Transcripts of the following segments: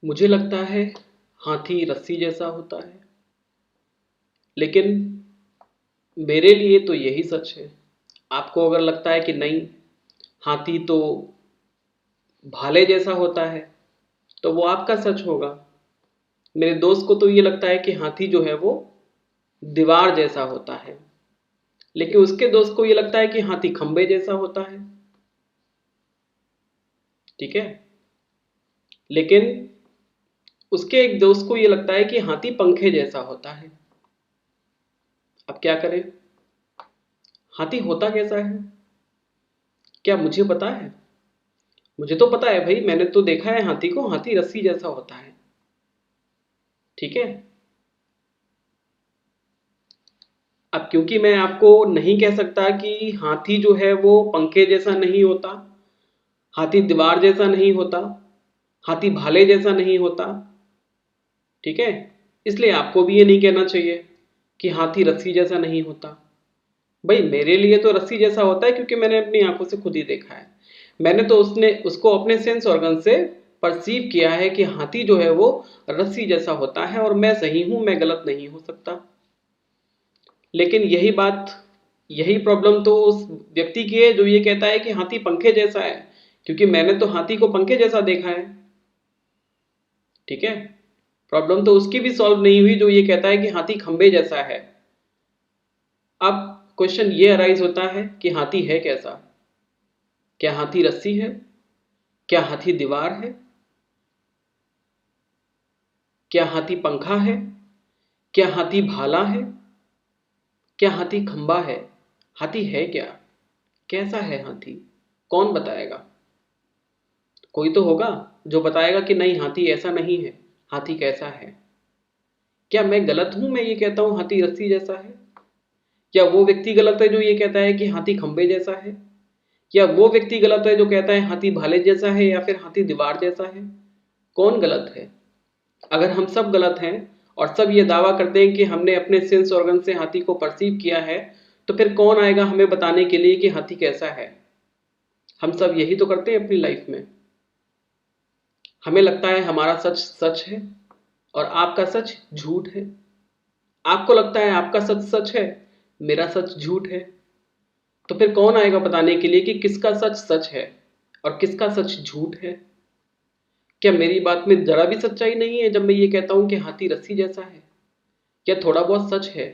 मुझे लगता है हाथी रस्सी जैसा होता है, लेकिन मेरे लिए तो यही सच है। आपको अगर लगता है कि नहीं, हाथी तो भाले जैसा होता है, तो वो आपका सच होगा। मेरे दोस्त को तो ये लगता है कि हाथी जो है वो दीवार जैसा होता है, लेकिन उसके दोस्त को ये लगता है कि हाथी खंबे जैसा होता है। ठीक है। लेकिन उसके एक दोस्त को ये लगता है कि हाथी पंखे जैसा होता है। अब क्या करें? हाथी होता कैसा है? क्या मुझे पता है? मुझे तो पता है भाई, मैंने तो देखा है हाथी को। हाथी रस्सी जैसा होता है। ठीक है। अब क्योंकि मैं आपको नहीं कह सकता कि हाथी जो है वो पंखे जैसा नहीं होता, हाथी दीवार जैसा नहीं होता, हाथी भाले जैसा नहीं होता। ठीक है। इसलिए आपको भी ये नहीं कहना चाहिए कि हाथी रस्सी जैसा नहीं होता। भाई मेरे लिए तो रस्सी जैसा होता है, क्योंकि मैंने अपनी आंखों से खुद ही देखा है। मैंने तो उसको अपने सेंस ऑर्गन से परसीव किया है कि हाथी जो है वो रस्सी जैसा होता है, और मैं सही हूं, मैं गलत नहीं हो सकता। लेकिन यही प्रॉब्लम तो उस व्यक्ति की है जो ये कहता है कि हाथी पंखे जैसा है, क्योंकि मैंने तो हाथी को पंखे जैसा देखा है। ठीक है। प्रॉब्लम तो उसकी भी सॉल्व नहीं हुई जो ये कहता है कि हाथी खंबे जैसा है। अब क्वेश्चन ये अराइज होता है कि हाथी है कैसा? क्या हाथी रस्सी है? क्या हाथी दीवार है? क्या हाथी पंखा है? क्या हाथी भाला है? क्या हाथी खंबा है? हाथी है क्या? कैसा है हाथी? कौन बताएगा? कोई तो होगा जो बताएगा कि नहीं, हाथी ऐसा नहीं है, हाथी कैसा है। क्या मैं गलत हूं मैं ये कहता हूं हाथी रस्सी जैसा है? क्या वो व्यक्ति गलत है जो ये कहता है कि हाथी खंबे जैसा है? या वो व्यक्ति गलत है जो कहता है हाथी भाले जैसा है, या फिर हाथी दीवार जैसा है? कौन गलत है? अगर हम सब गलत हैं और सब ये दावा करते हैं कि हमने अपने सेंस ऑर्गन से हाथी को परसीव किया है, तो फिर कौन आएगा हमें बताने के लिए कि हाथी कैसा है? हम सब यही तो करते हैं अपनी लाइफ में। हमें लगता है हमारा सच सच है और आपका सच झूठ है। आपको लगता है आपका सच सच है, मेरा सच झूठ है। तो फिर कौन आएगा बताने के लिए कि किसका सच सच है और किसका सच झूठ है? क्या मेरी बात में जरा भी सच्चाई नहीं है जब मैं ये कहता हूं कि हाथी रस्सी जैसा है? क्या थोड़ा बहुत सच है?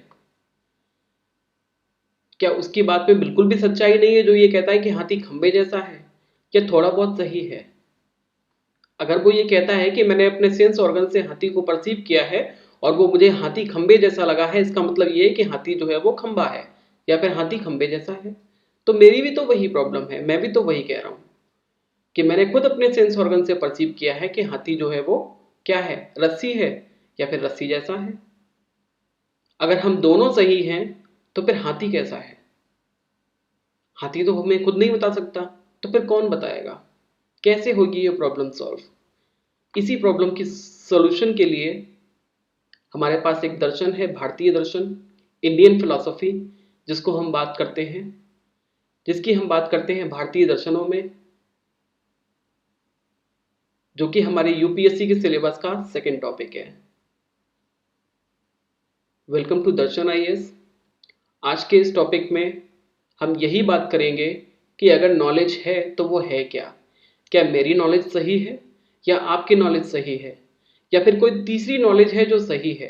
क्या उसकी बात में बिल्कुल भी सच्चाई नहीं है जो ये कहता है कि हाथी खंबे जैसा है? क्या थोड़ा बहुत सही है? अगर वो ये कहता है कि मैंने अपने सेंस ऑर्गन से हाथी को परसीव किया है और वो मुझे हाथी खंबे जैसा लगा है, इसका मतलब ये है कि हाथी जो है वो खंबा है या फिर हाथी खंबे जैसा है। तो मेरी भी तो वही प्रॉब्लम है, मैं भी तो वही कह रहा हूं कि मैंने खुद अपने सेंस ऑर्गन से परसीव किया है कि हाथी जो है वो क्या है, रस्सी है या फिर रस्सी जैसा है। अगर हम दोनों सही हैं तो फिर हाथी कैसा है? हाथी तो हमें खुद नहीं बता सकता, तो फिर कौन बताएगा? कैसे होगी ये प्रॉब्लम सॉल्व? इसी प्रॉब्लम की सॉल्यूशन के लिए हमारे पास एक दर्शन है, भारतीय दर्शन, इंडियन फिलॉसफी, जिसको हम बात करते हैं जिसकी हम बात करते हैं भारतीय दर्शनों में, जो कि हमारे यूपीएससी के सिलेबस का सेकंड टॉपिक है। Welcome to Darshan IAS. आज के इस टॉपिक में हम यही बात करेंगे कि अगर नॉलेज है तो वो है क्या? क्या मेरी नॉलेज सही है या आपकी नॉलेज सही है, या फिर कोई तीसरी नॉलेज है जो सही है?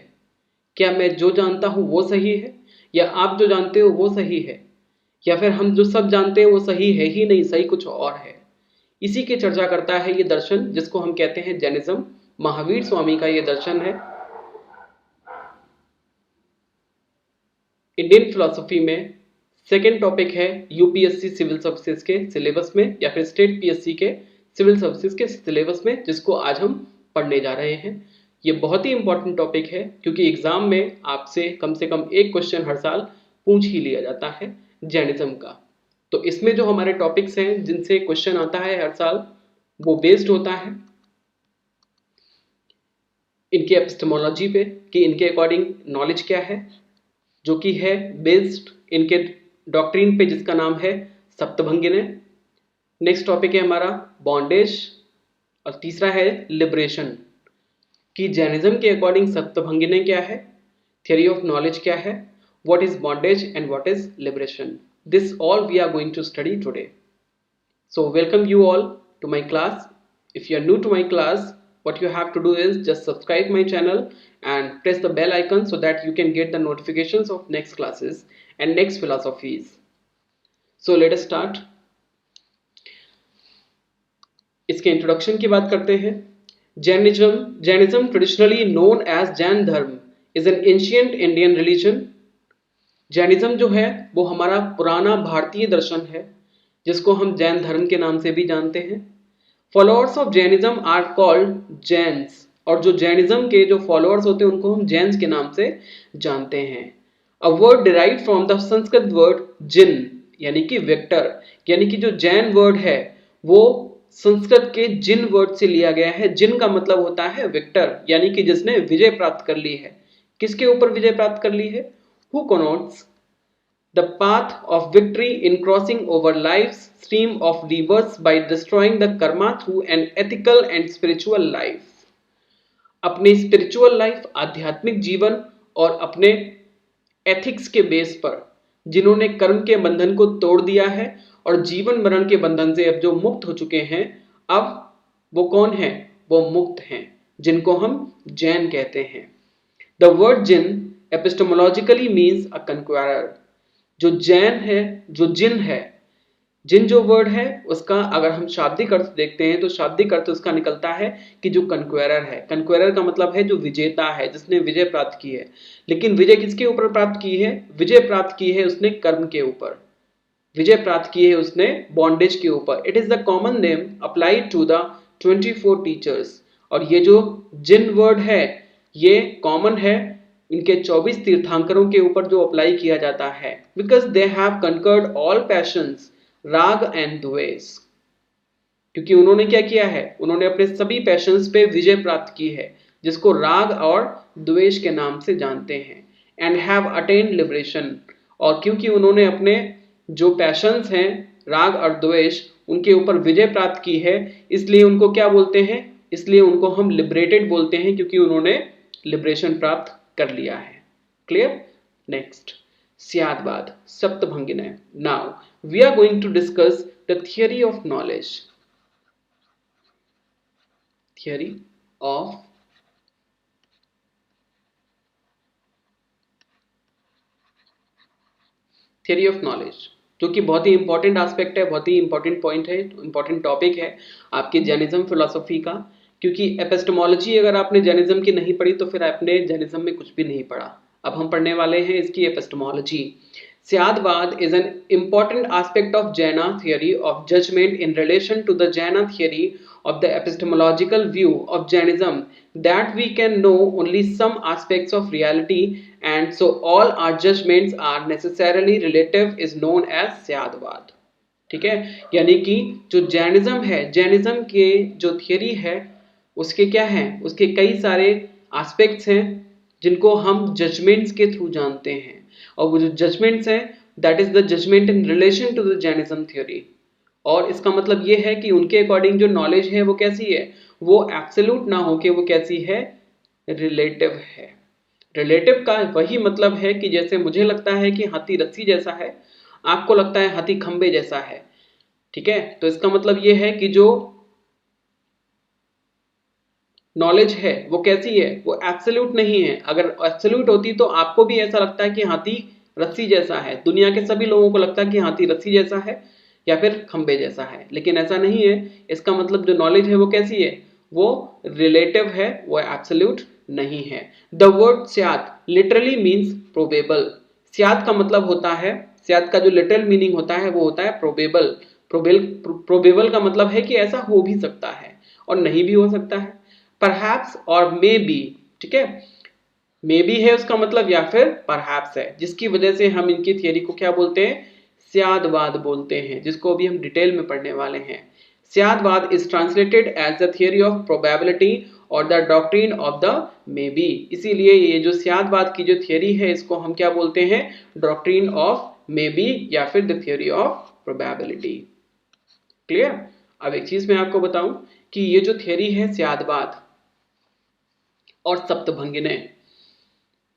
क्या मैं जो जानता हूं वो सही है, या आप जो जानते हो वो सही है, या फिर हम जो सब जानते हैं वो सही है ही नहीं, सही कुछ और है? इसी की चर्चा करता है ये दर्शन, जिसको हम कहते हैं जैनिज्म। महावीर स्वामी का ये दर्शन है। इंडियन फिलोसफी में सेकेंड टॉपिक है यूपीएससी सिविल सर्विसेज के सिलेबस में, या फिर स्टेट पीएससी के सिविल सर्विसेज के सिलेबस में, जिसको आज हम पढ़ने जा रहे हैं। ये बहुत ही इंपॉर्टेंट टॉपिक है, क्योंकि एग्जाम में आपसे कम से कम एक क्वेश्चन हर साल पूछ ही लिया जाता है जैनिज्म का। तो इसमें जो हमारे टॉपिक्स हैं जिनसे क्वेश्चन आता है हर साल, वो बेस्ड होता है इनके एपिस्टेमोलॉजी पे, कि इनके अकॉर्डिंग नॉलेज क्या है, जो कि है बेस्ड इनके डॉक्ट्रिन पे, जिसका नाम है सप्तभंगिने। नेक्स्ट टॉपिक है हमारा बॉन्डेज, और तीसरा है लिबरेशन। कि जैनिज्म के अकॉर्डिंग सप्तभंगिनी क्या है, थियरी ऑफ नॉलेज क्या है, what is bondage and what is liberation. This all we are going to study today. So welcome you all to my class. If you are new to my class, what you have to do is just subscribe my channel and press the bell icon so that you can get the notifications of next classes and next philosophies. So let us start. इसके introduction की बात करते हैं. Jainism traditionally known as Jain Dharm is an ancient Indian religion. Jainism जो है वो हमारा पुराना भारतीय दर्शन है जिसको हम जैन धर्म के नाम से भी जानते हैं. Followers of Jainism are called Jains, और जो जैनिज्म के जो फॉलोअर्स होते हैं उनको हम जैन्स के नाम से जानते हैं. A word derived from the Sanskrit word jina, यानी कि वेक्टर, यानी कि जो जैन वर्ड है वो संस्कृत के जिन वर्ड से लिया गया है. जिन का मतलब होता है वेक्टर, यानी कि जिसने विजय प्राप्त कर ली है. किसके ऊपर विजय प्राप्त कर ली है? Who connotes the path of victory in crossing over life's stream of rebirths by destroying the karma through an ethical and spiritual life. अपने स्पिरिचुअल लाइफ, आध्यात्मिक जीवन और अपने एथिक्स के बेस पर जिन्होंने कर्म के बंधन को तोड़ दिया है और जीवन मरण के बंधन से अब जो मुक्त हो चुके हैं, अब वो कौन है? वो मुक्त हैं, जिनको हम जैन कहते हैं. The word jina epistemologically means a conqueror. जो जैन है, जो जिन है, जिन जो वर्ड है उसका अगर हम शाब्दिक अर्थ देखते हैं तो शाब्दिक अर्थ उसका निकलता है कि जो कंक्वायरर है. कंक्वायरर का मतलब है जो विजेता है, जिसने विजय प्राप्त की है. लेकिन विजय किसके ऊपर प्राप्त की है? विजय प्राप्त की है उसने कर्म के ऊपर. विजय प्राप्त की है उसने बॉन्डेज के ऊपर. It is the common name applied to the 24 teachers. और ये जो जिन वर्ड है ये कॉमन है इनके 24 तीर्थंकरों के ऊपर जो अप्लाई किया जाता है. Because they have conquered all patience, राग एंड द्वेष. क्योंकि उन्होंने क्या किया है? उन्होंने अपने सभी पैशंस पे विजय प्राप्त की है, जिसको राग और द्वेष के नाम से जानते हैं. And have attend liberation. और क्योंकि उन्होंने अपने जो पैशंस हैं, राग और द्वेष, उनके ऊपर विजय प्राप्त की है, इसलिए उनको क्या बोलते हैं? इसलिए उनको हम लिबरेटेड बोलते हैं, क्योंकि उन्होंने लिबरेशन प्राप्त कर लिया है. Clear? Next, Syadvada, Saptabhangini. Now we are going to discuss the theory of knowledge. Theory of knowledge, जो कि बहुत ही इंपॉर्टेंट एस्पेक्ट है, बहुत ही इंपॉर्टेंट पॉइंट है, इंपॉर्टेंट टॉपिक है आपके जैनिज्म फिलोसॉफी का. क्योंकि एपिस्टेमोलॉजी अगर आपने जैनिज्म की नहीं पढ़ी तो फिर आपने जैनिज्म में कुछ भी नहीं पढ़ा. अब हम पढ़ने वाले हैं इसकी epistemology. स्यादवाद is an important aspect of Jaina theory of judgment in relation to the Jaina theory of the epistemological view of Jainism that we can know only some aspects of reality and so all our judgments are necessarily relative is known as स्यादवाद. ठीक है, यानी कि जो Jainism है, Jainism के जो theory है उसके क्या है? उसके कई सारे एस्पेक्ट्स हैं जिनको हम जजमेंट्स के थ्रू जानते हैं. और वो जो जजमेंट्स हैं that is the judgement in relation to the Jainism theory. और इसका मतलब ये है कि उनके अकॉर्डिंग जो नॉलेज है वो कैसी है? वो एब्सोल्यूट ना हो के वो कैसी है? रिलेटिव है. रिलेटिव का वही मतलब है कि जैसे मुझे लगता है कि हाथी रस्सी जैसा है, आपको लगता है हाथी खंबे जैसा है. ठीक है, तो इसका मतलब ये है कि जो नॉलेज है वो कैसी है? वो एब्सोल्यूट नहीं है. अगर एब्सोल्यूट होती तो आपको भी ऐसा लगता है कि हाथी रस्सी जैसा है, दुनिया के सभी लोगों को लगता है कि हाथी रस्सी जैसा है या फिर खंबे जैसा है. लेकिन ऐसा नहीं है. इसका मतलब जो नॉलेज है वो कैसी है? वो रिलेटिव है, वो एब्सोल्यूट नहीं है. The word syad literally means probable. Syad का मतलब होता है, स्याद का जो लिटरल मीनिंग होता है वो होता है प्रोबेबल. प्रोबेबल का मतलब है कि ऐसा हो भी सकता है और नहीं भी हो सकता है. परहैप्स और मे बी. ठीक है, मे बी है उसका मतलब, या फिर परहैप्स है, जिसकी वजह से हम इनकी थियरी को क्या बोलते हैं? स्यादवाद बोलते हैं, जिसको अभी हम डिटेल में पढ़ने वाले हैं. Syadvada is translated as the theory of probability और the doctrine of the may be. इसीलिए ये जो स्यादवाद की जो थियरी है इसको हम क्या बोलते हैं? डॉक्ट्रिन ऑफ मे बी या फिर the theory of probability. Clear? अब एक चीज मैं आपको बताऊं कि ये जो थियरी है स्यादवाद, और सप्तभंगिनय।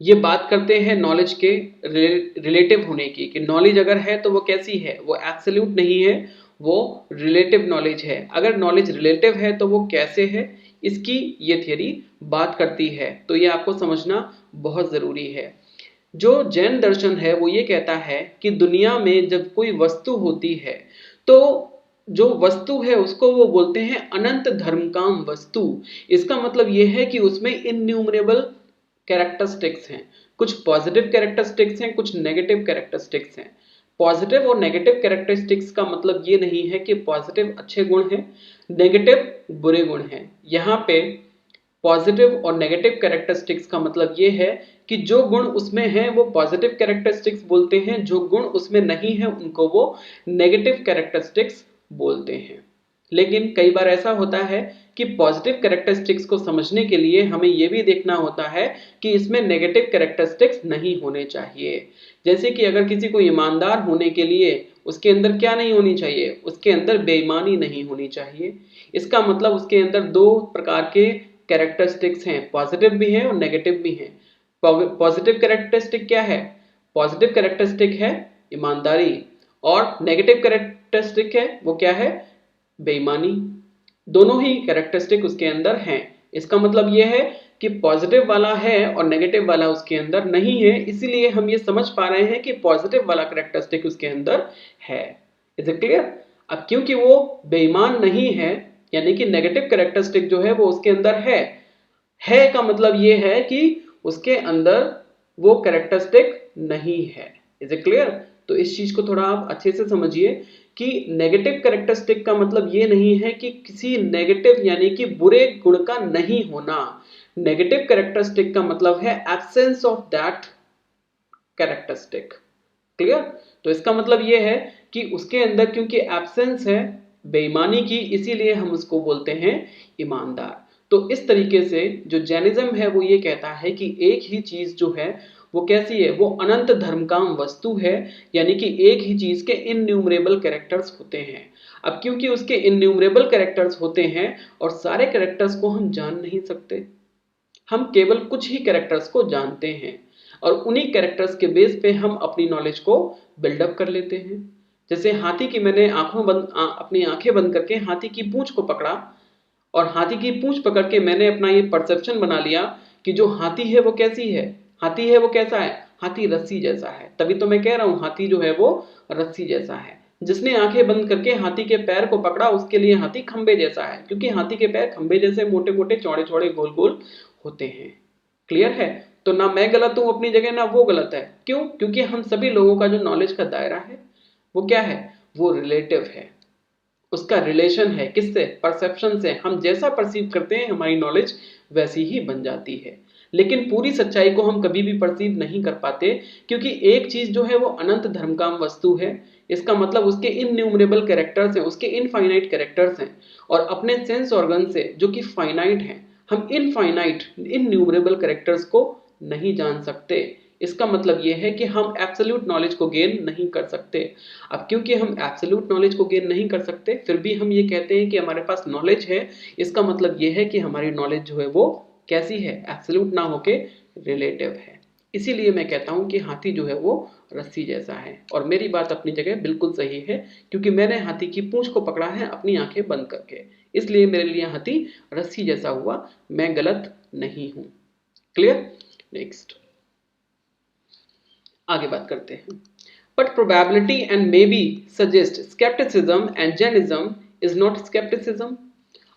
ये बात करते हैं नॉलेज के रिलेटिव होने की, कि नॉलेज अगर है तो वो कैसी है, वो एब्सोल्यूट नहीं है, वो रिलेटिव नॉलेज है। अगर नॉलेज रिलेटिव है तो वो कैसे है, इसकी ये थियरी बात करती है। तो ये आपको समझना बहुत जरूरी है। जो जैन दर्शन है वो ये कहता है कि दुनिया में जब कोई वस्तु होती है तो जो वस्तु है उसको वो बोलते हैं अनंत धर्मकाम वस्तु। इसका मतलब ये है कि उसमें इनन्यूमरेबल कैरेक्टरिस्टिक्स हैं, कुछ पॉजिटिव कैरेक्टरिस्टिक्स हैं, कुछ नेगेटिव कैरेक्टरिस्टिक्स हैं। पॉजिटिव और नेगेटिव कैरेक्टरिस्टिक्स का मतलब ये नहीं है कि पॉजिटिव अच्छे गुण हैं, नेगेटिव बुरे गुण हैं। यहाँ पे पॉजिटिव और नेगेटिव कैरेक्टरिस्टिक्स का मतलब ये है कि जो गुण उसमें हैं वो पॉजिटिव कैरेक्टरिस्टिक्स बोलते हैं, जो गुण उसमें नहीं है उनको वो नेगेटिव कैरेक्टरिस्टिक्स बोलते हैं। लेकिन कई बार ऐसा होता है कि पॉजिटिव कैरेक्टरिस्टिक्स को समझने के लिए हमें यह भी देखना होता है कि इसमें नेगेटिव कैरेक्टरिस्टिक्स नहीं होने चाहिए। जैसे कि अगर किसी को ईमानदार होने के लिए उसके अंदर क्या नहीं होनी चाहिए, उसके अंदर बेईमानी नहीं होनी चाहिए। इसका मतलब उसके अंदर दो प्रकार के कैरेक्टरिस्टिक्स हैं, पॉजिटिव भी हैं और नेगेटिव भी हैं। पॉजिटिव कैरेक्टरिस्टिक क्या है, पॉजिटिव कैरेक्टरिस्टिक है ईमानदारी, और नेगेटिव कैरेक्टरिस्टिक है वो क्या है, बेईमानी। दोनों ही कैरेक्टरिस्टिक उसके अंदर हैं। इसका मतलब यह है कि पॉजिटिव वाला है और नेगेटिव वाला उसके अंदर नहीं है, इसीलिए हम ये समझ पा रहे हैं कि पॉजिटिव वाला कैरेक्टरिस्टिक उसके अंदर है। Is it clear? अब क्योंकि वो बेईमान नहीं है, यानी कि नेगेटिव कैरेक्टरिस्टिक जो है वो उसके अंदर है का मतलब ये है कि उसके अंदर वो कैरेक्टरिस्टिक नहीं है। Is it clear? तो इस चीज को थोड़ा आप अच्छे से समझिए कि नेगेटिव कैरेक्टरिस्टिक का मतलब ये नहीं है कि किसी नेगेटिव यानी कि बुरे गुण का नहीं होना। नेगेटिव कैरेक्टरिस्टिक का मतलब है absence of that characteristic. Clear? तो इसका मतलब ये है कि उसके अंदर क्योंकि एब्सेंस है बेईमानी की, इसीलिए हम उसको बोलते हैं ईमानदार। तो इस तरीके से जो जैनिज्म है वो ये कहता है कि एक ही चीज जो है वो कैसी है, वो अनंत धर्मकाम वस्तु है, यानी कि एक ही चीज के इनन्यूमरेबल कैरेक्टर्स होते हैं। अब क्योंकि उसके इनन्यूमरेबल कैरेक्टर्स होते हैं और सारे कैरेक्टर्स को हम जान नहीं सकते, हम केवल कुछ ही कैरेक्टर्स को जानते हैं और उन्हीं कैरेक्टर्स के बेस पे हम अपनी नॉलेज को बिल्डअप कर लेते हैं। जैसे हाथी की मैंने अपनी आंखें बंद करके हाथी की पूंछ को पकड़ा और हाथी की पूंछ पकड़ के मैंने अपना ये परसेप्शन बना लिया कि जो हाथी है वो कैसी है, हाथी है वो कैसा है, हाथी रस्सी जैसा है। तभी तो मैं कह रहा हूं हाथी जो है वो रस्सी जैसा है। जिसने आंखें बंद करके हाथी के पैर को पकड़ा उसके लिए हाथी खंबे जैसा है, क्योंकि हाथी के पैर खंबे जैसे मोटे मोटे चौड़े चौड़े गोल गोल होते हैं। क्लियर है? तो ना मैं गलत हूं अपनी जगह, ना वो गलत है। क्यों? क्योंकि हम सभी लोगों का जो नॉलेज का दायरा है वो क्या है, वो रिलेटिव है। उसका रिलेशन है किससे, परसेप्शन से। हम जैसा परसीव करते हैं हमारी नॉलेज वैसी ही बन जाती है। लेकिन पूरी सच्चाई को हम कभी भी परसीव नहीं कर पाते, क्योंकि एक चीज जो है वो अनंत धर्मकाम वस्तु है। इसका मतलब उसके इनन्यूमरेबल कैरेक्टर्स हैं, उसके इनफाइनाइट कैरेक्टर्स हैं, और अपने सेंस ऑर्गन से जो कि फाइनाइट हैं हम इनफाइनाइट इनन्यूमरेबल कैरेक्टर्स को नहीं जान सकते। इसका मतलब यह है कि हम एब्सोल्यूट नॉलेज को गेन नहीं कर सकते। अब क्योंकि हम एब्सोल्यूट नॉलेज को गेन नहीं कर सकते फिर भी हम ये कहते हैं कि हमारे पास नॉलेज है, इसका मतलब यह है कि हमारी नॉलेज जो है वो कैसी है, एब्सोल्यूट ना होके रिलेटिव है। इसीलिए मैं कहता हूं कि हाथी जो है वो रस्सी जैसा है, और मेरी बात अपनी जगह बिल्कुल सही है, क्योंकि मैंने हाथी की पूंछ को पकड़ा है अपनी आंखें बंद करके, इसलिए मेरे लिए हाथी रस्सी जैसा हुआ, मैं गलत नहीं हूं। क्लियर? नेक्स्ट आगे बात करते हैं। But probability and may be suggest scepticism and Jainism is not scepticism.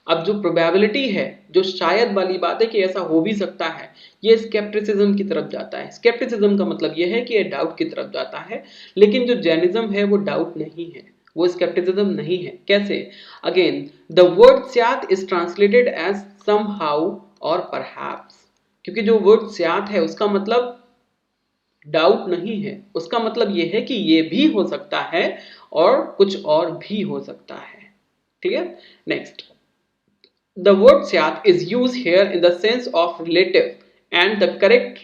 अब जो प्रोबेबिलिटी है, जो शायद वाली बात है कि ऐसा हो भी सकता है, ये स्केप्टिसिज्म की तरफ जाता है। स्केप्टिसिज्म का मतलब ये है कि ये डाउट की तरफ जाता है। लेकिन जो जैनिज्म है वो डाउट नहीं है, वो स्केप्टिसिज्म नहीं है। कैसे? Again the word syat is translated as somehow और परहैप्स। क्योंकि जो वर्ड स्यात है उसका मतलब डाउट नहीं है, उसका मतलब यह है कि ये भी हो सकता है और कुछ और भी हो सकता है। Clear? Next, the word syat is used here in the sense of relative, and the correct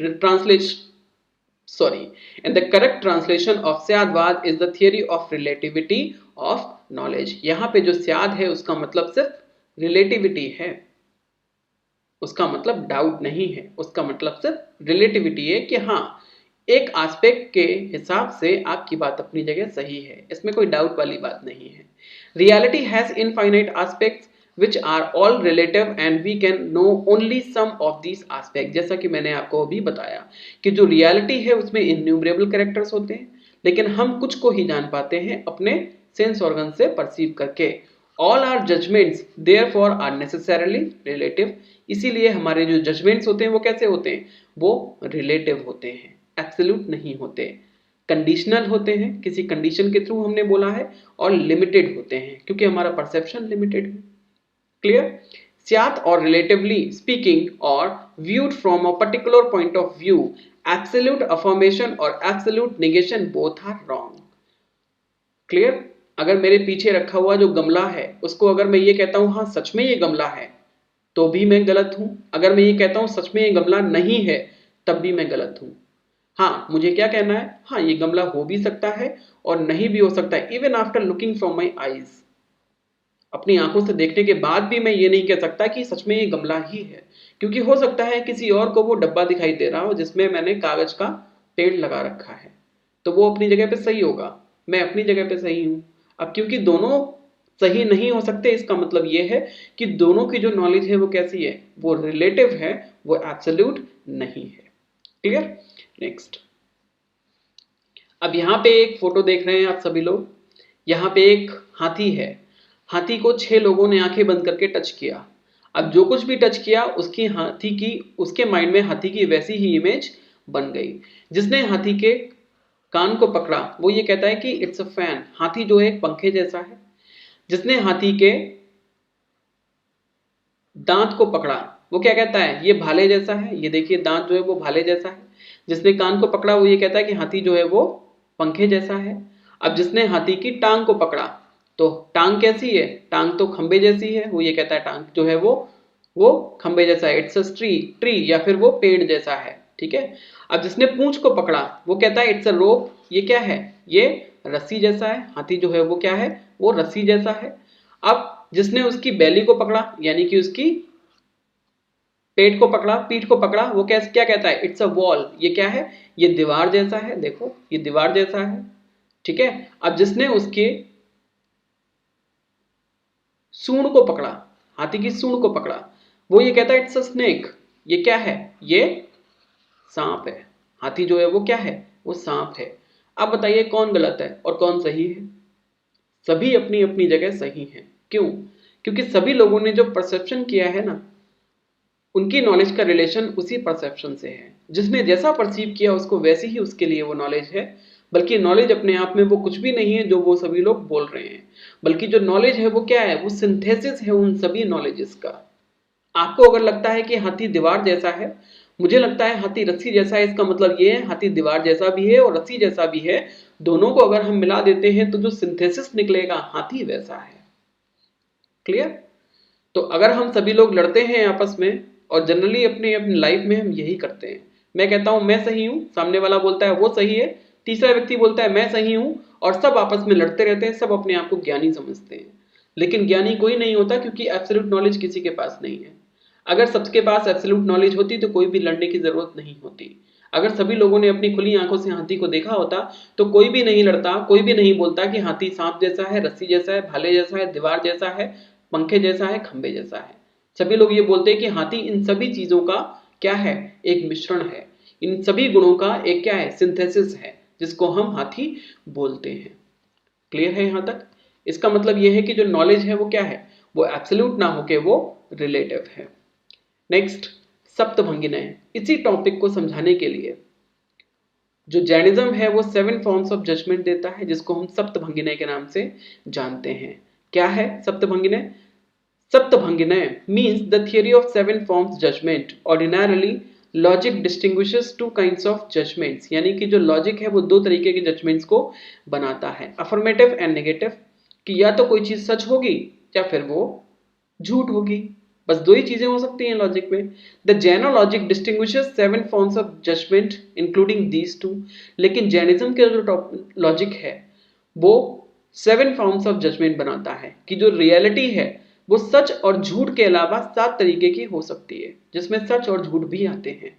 translation of syadvad is the theory of relativity of knowledge। यहां पे जो syad है उसका मतलब सिर्फ relativity है। उसका मतलब डाउट नहीं है, उसका मतलब सिर्फ रिलेटिविटी है कि हाँ, एक एस्पेक्ट के हिसाब से आपकी बात अपनी जगह सही है, इसमें कोई डाउट वाली बात नहीं है। Reality has infinite aspects which are all relative and we can know only some of these aspects। जैसा कि मैंने आपको अभी बताया कि जो रियलिटी है उसमें इन्यूमरेबल कैरेक्टर्स होते हैं, लेकिन हम कुछ को ही जान पाते हैं अपने सेंस ऑर्गन से परसीव करके। All are judgements therefore are necessarily relative. इसीलिए हमारे जो जजमेंट्स होते हैं वो कैसे होते हैं, वो रिलेटिव होते हैं, एब्सोल्यूट नहीं होते। कंडीशनल होते हैं, किसी कंडीशन के थ्रू हमने बोला है, और लिमिटेड होते हैं क्योंकि हमारा परसेप्शन लिमिटेड है। क्लियर? स्यात और रिलेटिवली स्पीकिंग और viewed from a particular point of view, absolute affirmation और absolute negation both are wrong। Clear? अगर मेरे पीछे रखा हुआ जो गमला है उसको अगर मैं ये कहता हूं हाँ सच में ये गमला है, तो भी मैं गलत हूं। अगर मैं ये कहता हूं सच में ये गमला नहीं है, तब भी मैं गलत हूं। हाँ, मुझे क्या कहना है, हाँ ये गमला हो भी सकता है और नहीं भी हो सकता है, even after looking from my eyes. अपनी आंखों से देखने के बाद भी मैं ये नहीं कह सकता कि सच में ये गमला ही है, क्योंकि हो सकता है किसी और को वो डब्बा दिखाई दे रहा हो जिसमें मैंने कागज का पेड़ लगा रखा है, तो वो अपनी जगह पे सही होगा, मैं अपनी जगह पे सही हूं। अब क्योंकि दोनों सही नहीं हो सकते, इसका मतलब ये है कि दोनों की जो नॉलेज है वो कैसी है, वो रिलेटिव है, वो एब्सोल्यूट नहीं है। क्लियर? नेक्स्ट, अब यहाँ पे एक फोटो देख रहे हैं आप सभी लोग। यहाँ पे एक हाथी है, हाथी को 6 लोगों ने आंखें बंद करके टच किया। अब जो कुछ भी टच किया उसकी हाथी की, उसके माइंड में हाथी की वैसी ही इमेज बन गई। जिसने हाथी के कान को पकड़ा वो ये कहता है कि इट्स अ फैन, हाथी जो है एक पंखे जैसा है। जिसने हाथी के दांत को पकड़ा वो क्या कहता है, ये भाले जैसा है, ये देखिए दांत जो है वो भाले जैसा है। जिसने कान को पकड़ा वो ये कहता है कि हाथी जो है वो पंखे जैसा है। अब जिसने हाथी की टांग को पकड़ा तो टांग कैसी है, टांग तो खंबे जैसी है, वो ये कहता है टांग जो है वो खंबे जैसा है, इट्स अ ट्री या फिर वो पेड़ जैसा है। ठीक है। अब जिसने पूंछ को पकड़ा वो कहता है इट्स अ रोप, ये क्या है, ये रस्सी जैसा है, हाथी जो है वो क्या है, वो रस्सी जैसा है। अब जिसने उसकी बैली को पकड़ा यानी कि उसकी पेट को पकड़ा, पीठ को पकड़ा, वो क्या कहता है, इट्स अ वॉल, ये क्या है, ये दीवार जैसा है, देखो ये दीवार जैसा है। ठीक है। अब जिसने उसके सूंड को पकड़ा, हाथी की सूंड को पकड़ा, वो ये कहता है इट्स अ स्नेक, ये क्या है, ये सांप है। हाथी जो है वो क्या है, वो सांप है। अब बताइए कौन गलत है और कौन सही है? सभी अपनी अपनी जगह सही हैं। क्यों? क्योंकि सभी लोगों ने जो परसेप्शन किया है ना, उनकी नॉलेज का रिलेशन उसी परसेप्शन से है। जिसने जैसा परसीव किया उसको वैसी ही उसके लिए वो नॉलेज है। बल्कि नॉलेज अपने आप में वो कुछ भी नहीं है जो वो सभी लोग बोल रहे हैं, बल्कि जो नॉलेज है वो क्या है, वो सिंथेसिस है उन सभी नॉलेजेस का। आपको अगर लगता है कि हाथी दीवार जैसा है, मुझे लगता है हाथी रस्सी जैसा है, इसका मतलब ये है हाथी दीवार जैसा भी है और रस्सी जैसा भी है। दोनों को अगर हम मिला देते हैं तो जो सिंथेसिस निकलेगा हाथी वैसा है। क्लियर? तो अगर हम सभी लोग लड़ते हैं आपस में, और जनरली अपनी अपनी लाइफ में हम यही करते हैं, मैं कहता हूं मैं सही हूं, सामने वाला बोलता है वो सही है, तीसरा व्यक्ति बोलता है मैं सही हूं, और सब आपस में लड़ते रहते हैं, सब अपने आप को ज्ञानी समझते हैं। लेकिन ज्ञानी कोई नहीं होता क्योंकि एब्सोल्यूट नॉलेज किसी के पास नहीं है। अगर सबके पास एब्सोल्यूट नॉलेज होती तो कोई भी लड़ने की जरूरत नहीं होती। अगर सभी लोगों ने अपनी खुली आंखों से हाथी को देखा होता तो कोई भी नहीं लड़ता, कोई भी नहीं बोलता कि हाथी सांप जैसा है, रस्सी जैसा है, भाले जैसा है, दीवार जैसा है, पंखे जैसा है, खंबे जैसा है। सभी लोग ये बोलते हैं कि हाथी इन सभी चीजों का क्या है, एक मिश्रण है, इन सभी गुणों का एक क्या है, सिंथेसिस है, जिसको हम हाथी बोलते हैं। क्लियर है यहां तक? इसका मतलब यह है कि जो नॉलेज है वो क्या है, वो एब्सोल्यूट ना होके वो रिलेटिव है। नेक्स्ट, सप्तभंगिनय। इसी टॉपिक को समझाने के लिए जो जैनिज्म है वो 7 फॉर्म्स ऑफ जजमेंट देता है, जिसको हम सप्तभंगिनय के नाम से जानते हैं। क्या है सप्तभंगिनय? Saptabhanginaya means the theory of 7 forms judgment. Ordinarily, logic distinguishes 2 kinds of judgments. यानी कि जो लॉजिक है वो 2 तरीके के जजमेंट्स को बनाता है, अफर्मेटिव एंड नेगेटिव, कि या तो कोई चीज सच होगी या फिर वो झूठ होगी। बस 2 ही चीजें हो सकती हैं लॉजिक में। The Jaina logic distinguishes 7 forms of judgement including these 2। लेकिन जैनिज्म के जो लॉजिक है वो 7 फॉर्म्स ऑफ जजमेंट बनाता है कि जो रियलिटी है वो सच और झूठ के अलावा 7 तरीके की हो सकती है, जिसमें सच और झूठ भी आते हैं।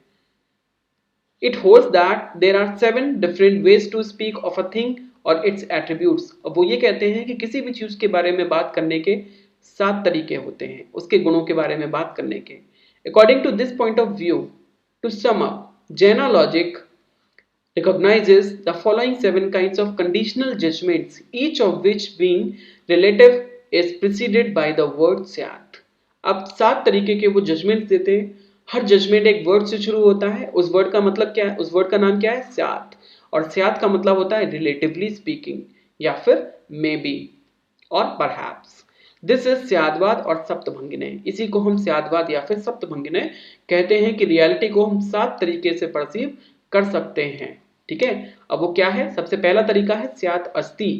It holds that there are 7 different ways to speak of a thing or its attributes। अब वो ये कहते हैं कि किसी भी चीज के बारे में बात करने के 7 तरीके होते हैं, उसके गुणों के बारे में बात करने के। According to this point of view, to sum up, Jaina logic recognizes the following 7 kinds of conditional judgments, each of which being relative is preceded by the word स्यात्। अब 7 तरीके के वो जजमेंट्स देते हैं। हर जजमेंट एक वर्ड से शुरू होता है। उस वर्ड का मतलब क्या है? उस वर्ड का नाम क्या है? स्यात्। और स्यात् का मतलब होता है रिलेटिवली स्पीकिंग, या फिर मे बी और परहैप्स। दिस इज स्याद्वाद और सप्तभंगिनय। इसी को हम स्याद्वाद या फिर सप्तभंगिनय कहते हैं कि रियलिटी को हम 7 तरीके से परसीव कर सकते हैं। ठीक है, अब वो क्या है? सबसे पहला तरीका है स्यात् अस्ति।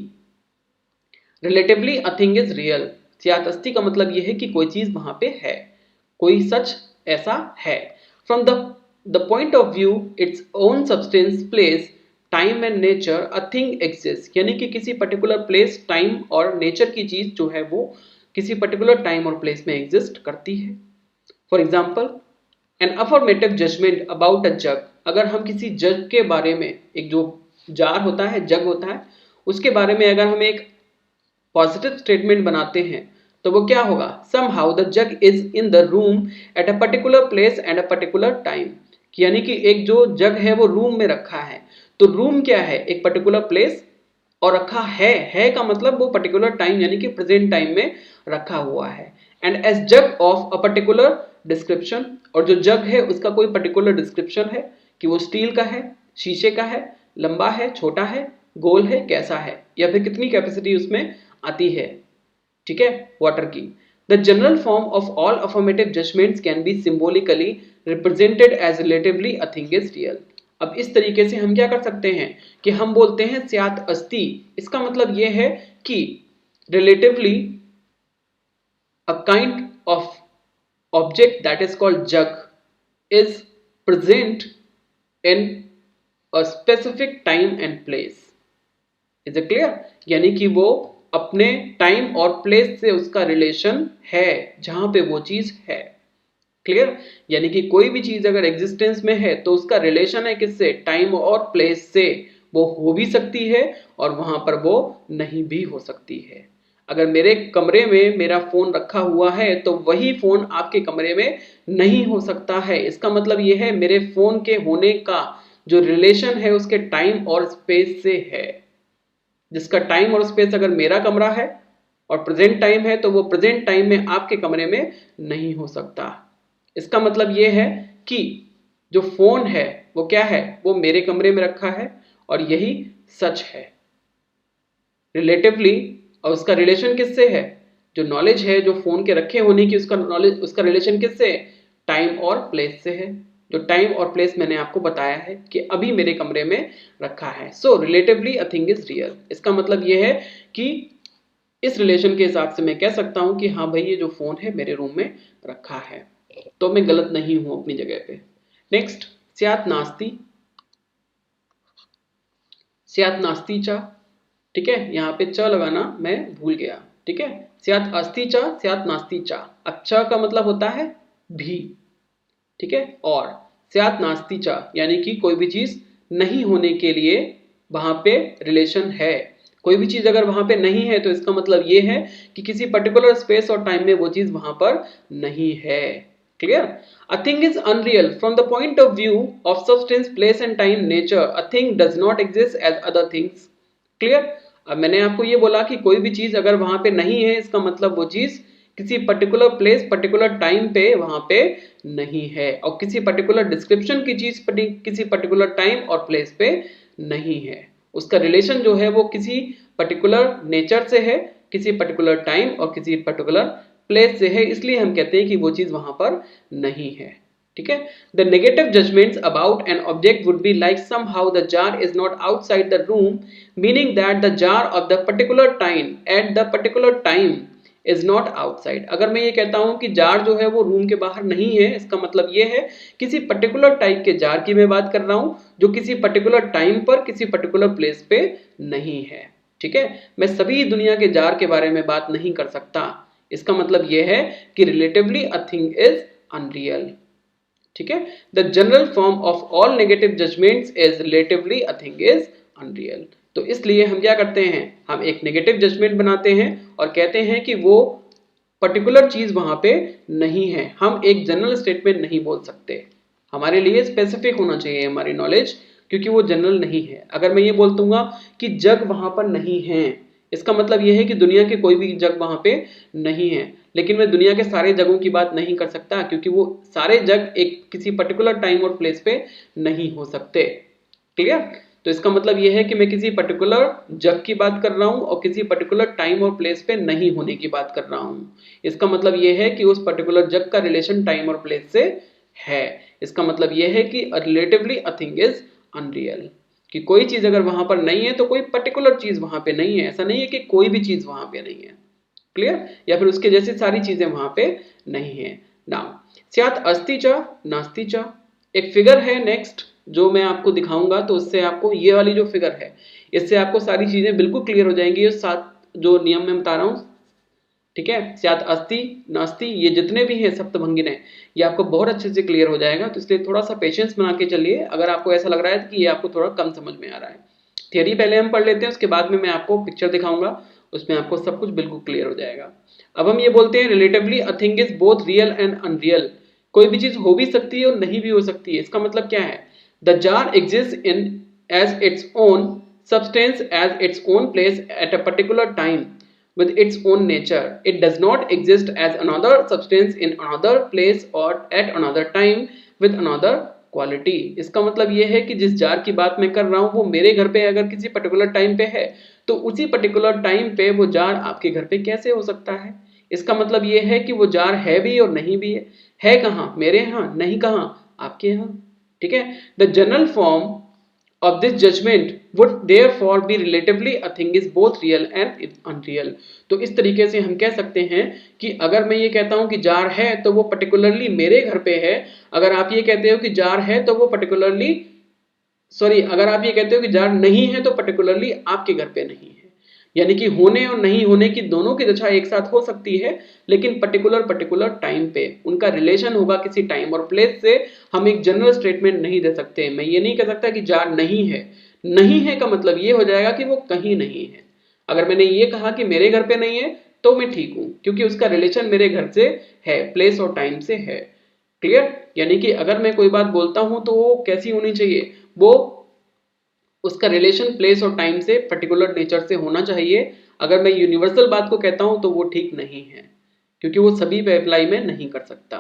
Relatively a thing is real. स्यात् अस्ति का मतलब यह है कि कोई चीज वहां पे है, कोई सच ऐसा है। From the point of view its own substance, place, time and nature a thing exist. यानी कि किसी पर्टिकुलर प्लेस, टाइम और नेचर की चीज जो है वो किसी पर्टिकुलर टाइम और प्लेस में एग्जिस्ट करती है। For example, an affirmative judgement about a jug. अगर हम किसी जग के बारे में, एक जो जार होता है, जग होता है, उसके बारे में अगर हम एक पॉजिटिव स्टेटमेंट बनाते हैं तो वो क्या होगा? somehow the jug is in the room at a particular place and a particular time। यानी कि एक जो जग है वो रूम में रखा है, तो रूम क्या है? एक पर्टिकुलर प्लेस, और रखा है का मतलब वो पर्टिकुलर टाइम यानी कि प्रेजेंट टाइम में रखा हुआ है। And as jug of a particular description, और जो जग है उसका कोई पर्टिकुलर डिस्क्रिप्शन है कि वो स्टील का है, शीशे का है, लंबा है, छोटा है, गोल है, कैसा है, या फिर कितनी कैपेसिटी उसमें आती है। ठीक है, वाटर की। The general form of all affirmative judgements can be symbolically represented as relatively a thing is real. अब इस तरीके से हम क्या कर सकते हैं कि हम बोलते हैं स्यात् अस्ति। इसका मतलब यह है कि relatively a kind of object that is called jug is present in a specific time and place. Is it clear? यानी कि वो अपने टाइम और प्लेस से उसका रिलेशन है, जहां पे वो चीज है। क्लियर? यानी कि कोई भी चीज अगर एग्जिस्टेंस में है तो उसका रिलेशन है किससे? टाइम और प्लेस से। वो हो भी सकती है और वहां पर वो नहीं भी हो सकती है। अगर मेरे कमरे में मेरा फोन रखा हुआ है तो वही फोन आपके कमरे में नहीं हो सकता है। इसका मतलब यह है मेरे फोन के होने का जो रिलेशन है उसके टाइम और स्पेस से है। जिसका टाइम और स्पेस अगर मेरा कमरा है और प्रेजेंट टाइम है तो वो प्रेजेंट टाइम में आपके कमरे में नहीं हो सकता। इसका मतलब ये है कि जो फोन है वो क्या है? वो मेरे कमरे में रखा है और यही सच है रिलेटिवली। और उसका रिलेशन किससे है? जो नॉलेज है जो फोन के रखे होने की, उसका नॉलेज, उसका रिलेशन किससे? टाइम और प्लेस से है। जो टाइम और प्लेस मैंने आपको बताया है कि अभी मेरे कमरे में रखा है। So relatively a thing is real. इसका मतलब यह है कि इस रिलेशन के हिसाब से मैं कह सकता हूं कि हाँ भाई ये जो फोन है मेरे रूम में रखा है, तो मैं गलत नहीं हूं अपनी जगह पे। नेक्स्ट, स्यात् नास्ति। स्यात् नास्ति च। ठीक है, यहाँ पे च लगाना मैं भूल गया। ठीक है, स्यात् अस्ति च, स्यात् नास्ति च। अब च का मतलब होता है भी। ठीक है, और स्यात् नास्ति च यानी कि कोई भी चीज नहीं होने के लिए वहां पे रिलेशन है। कोई भी चीज अगर वहां पे नहीं है तो इसका मतलब ये है कि किसी पर्टिकुलर स्पेस और टाइम में वो चीज वहां पर नहीं है। Clear? A thing is unreal from the point of view of substance, place and time, nature. A thing does not exist as other things. Clear? अब मैंने आपको ये बोला कि कोई भी चीज अगर वहां पे नहीं है इसका मतलब वो चीज किसी पर्टिकुलर प्लेस, पर्टिकुलर टाइम पे वहां पे नहीं है, और किसी पर्टिकुलर डिस्क्रिप्शन की चीज किसी पर्टिकुलर टाइम और प्लेस पे नहीं है। उसका रिलेशन जो है वो किसी पर्टिकुलर नेचर से है, किसी पर्टिकुलर टाइम और किसी पर्टिकुलर प्लेस से है, इसलिए हम कहते हैं कि वो चीज वहां पर नहीं है। ठीक है, the negative judgements about an object would be like somehow the jar is not outside the room, meaning that the jar of the particular time at the particular time is not outside. अगर मैं ये कहता हूं कि jar जो है वो room के बाहर नहीं है, इसका मतलब ये है किसी पर्टिकुलर टाइप के जार की मैं बात कर रहा हूं जो किसी पर्टिकुलर टाइम पर किसी पर्टिकुलर प्लेस पे नहीं है। ठीक है, मैं सभी दुनिया के जार के बारे में बात नहीं कर सकता, इसका मतलब यह है कि relatively a thing is unreal. ठीक है, the general form of all negative judgements is relatively a thing is unreal. तो इसलिए हम क्या करते हैं, हम एक नेगेटिव जजमेंट बनाते हैं और कहते हैं कि वो पर्टिकुलर चीज वहां पे नहीं है। हम एक जनरल स्टेटमेंट नहीं बोल सकते, हमारे लिए स्पेसिफिक होना चाहिए हमारी नॉलेज, क्योंकि वो जनरल नहीं है। अगर मैं ये बोल दूंगा कि जग वहां पर नहीं है, इसका मतलब यह है कि दुनिया के कोई भी जग वहां पे नहीं है, लेकिन मैं दुनिया के सारे जगहों की बात नहीं कर सकता, क्योंकि वो सारे जग एक किसी पर्टिकुलर टाइम और प्लेस पे नहीं हो सकते। क्लियर? तो इसका मतलब यह है कि मैं किसी पर्टिकुलर जग की बात कर रहा हूं और किसी पर्टिकुलर टाइम और प्लेस पे नहीं होने की बात कर रहा हूं। इसका मतलब यह है कि उस पर्टिकुलर जग का रिलेशन टाइम और प्लेस से है। इसका मतलब यह है कि relatively a thing is unreal, कि कोई चीज अगर वहां पर नहीं है तो कोई पर्टिकुलर चीज वहां पे नहीं है। ऐसा नहीं है कि कोई भी चीज वहां पे नहीं है। क्लियर? या फिर उसके जैसी सारी चीजें वहां पे नहीं है। नाउ स्यात् अस्ति च नास्ति च, एक फिगर है नेक्स्ट जो मैं आपको दिखाऊंगा, तो उससे आपको ये वाली जो फिगर है इससे आपको सारी चीजें बिल्कुल क्लियर हो जाएंगी। ये 7 जो नियम मैं बता रहा हूं, ठीक है, स्यात् अस्ति नास्ति, ये जितने भी हैं सप्तभंगिन है, ये आपको बहुत अच्छे से क्लियर हो जाएगा। तो इसलिए थोड़ा सा पेशेंस बना के चलिए अगर आपको ऐसा लग रहा है कि ये आपको थोड़ा कम समझ में आ रहा है। थियरी पहले हम पढ़ लेते हैं, उसके बाद में मैं आपको पिक्चर दिखाऊंगा, उसमें आपको सब कुछ बिल्कुल क्लियर हो जाएगा। अब हम ये बोलते हैं relatively a thing is both real and unreal, कोई भी चीज हो भी सकती है और नहीं भी हो सकती है। इसका मतलब क्या है, the jar exist in as its own substance as its own place at a particular time with its own nature. It does not exist as another substance in another place or at another time with another quality. इसका मतलब यह है कि जिस jar की बात मैं कर रहा हूं वो मेरे घर पे अगर किसी पर्टिकुलर टाइम पे है, तो उसी पर्टिकुलर टाइम पे वो जार आपके घर पे कैसे हो सकता है। इसका मतलब यह है कि वो जार है भी और नहीं भी है कहां, मेरे यहाँ, नहीं कहां, आपके यहाँ। ठीक है, the general form of this judgment would therefore be relatively a thing is both real and unreal। तो इस तरीके से हम कह सकते हैं कि अगर मैं ये कहता हूं कि जार है तो वो पर्टिकुलरली मेरे घर पे है, अगर आप ये कहते हो कि जार है तो वो पर्टिकुलरली अगर आप ये कहते हो कि जार नहीं है तो पर्टिकुलरली आपके घर पे नहीं है। यानी कि होने और नहीं होने की दोनों की दशा एक साथ हो सकती है, लेकिन पर्टिकुलर टाइम पे उनका रिलेशन होगा किसी टाइम और प्लेस से। हम एक जनरल स्टेटमेंट नहीं दे सकते। मैं ये नहीं कह सकता कि जार नहीं है, नहीं है का मतलब ये हो जाएगा कि वो कहीं नहीं है। अगर मैंने ये कहा कि मेरे घर पे नहीं है तो मैं ठीक हूं, क्योंकि उसका रिलेशन मेरे घर से है, प्लेस और टाइम से है। क्लियर? यानी कि अगर मैं कोई बात बोलता हूं तो वो कैसी होनी चाहिए, वो उसका रिलेशन प्लेस और टाइम से, पर्टिकुलर नेचर से होना चाहिए। अगर मैं यूनिवर्सल बात को कहता हूं तो वो ठीक नहीं है, क्योंकि वो सभी पे अप्लाई में नहीं कर सकता।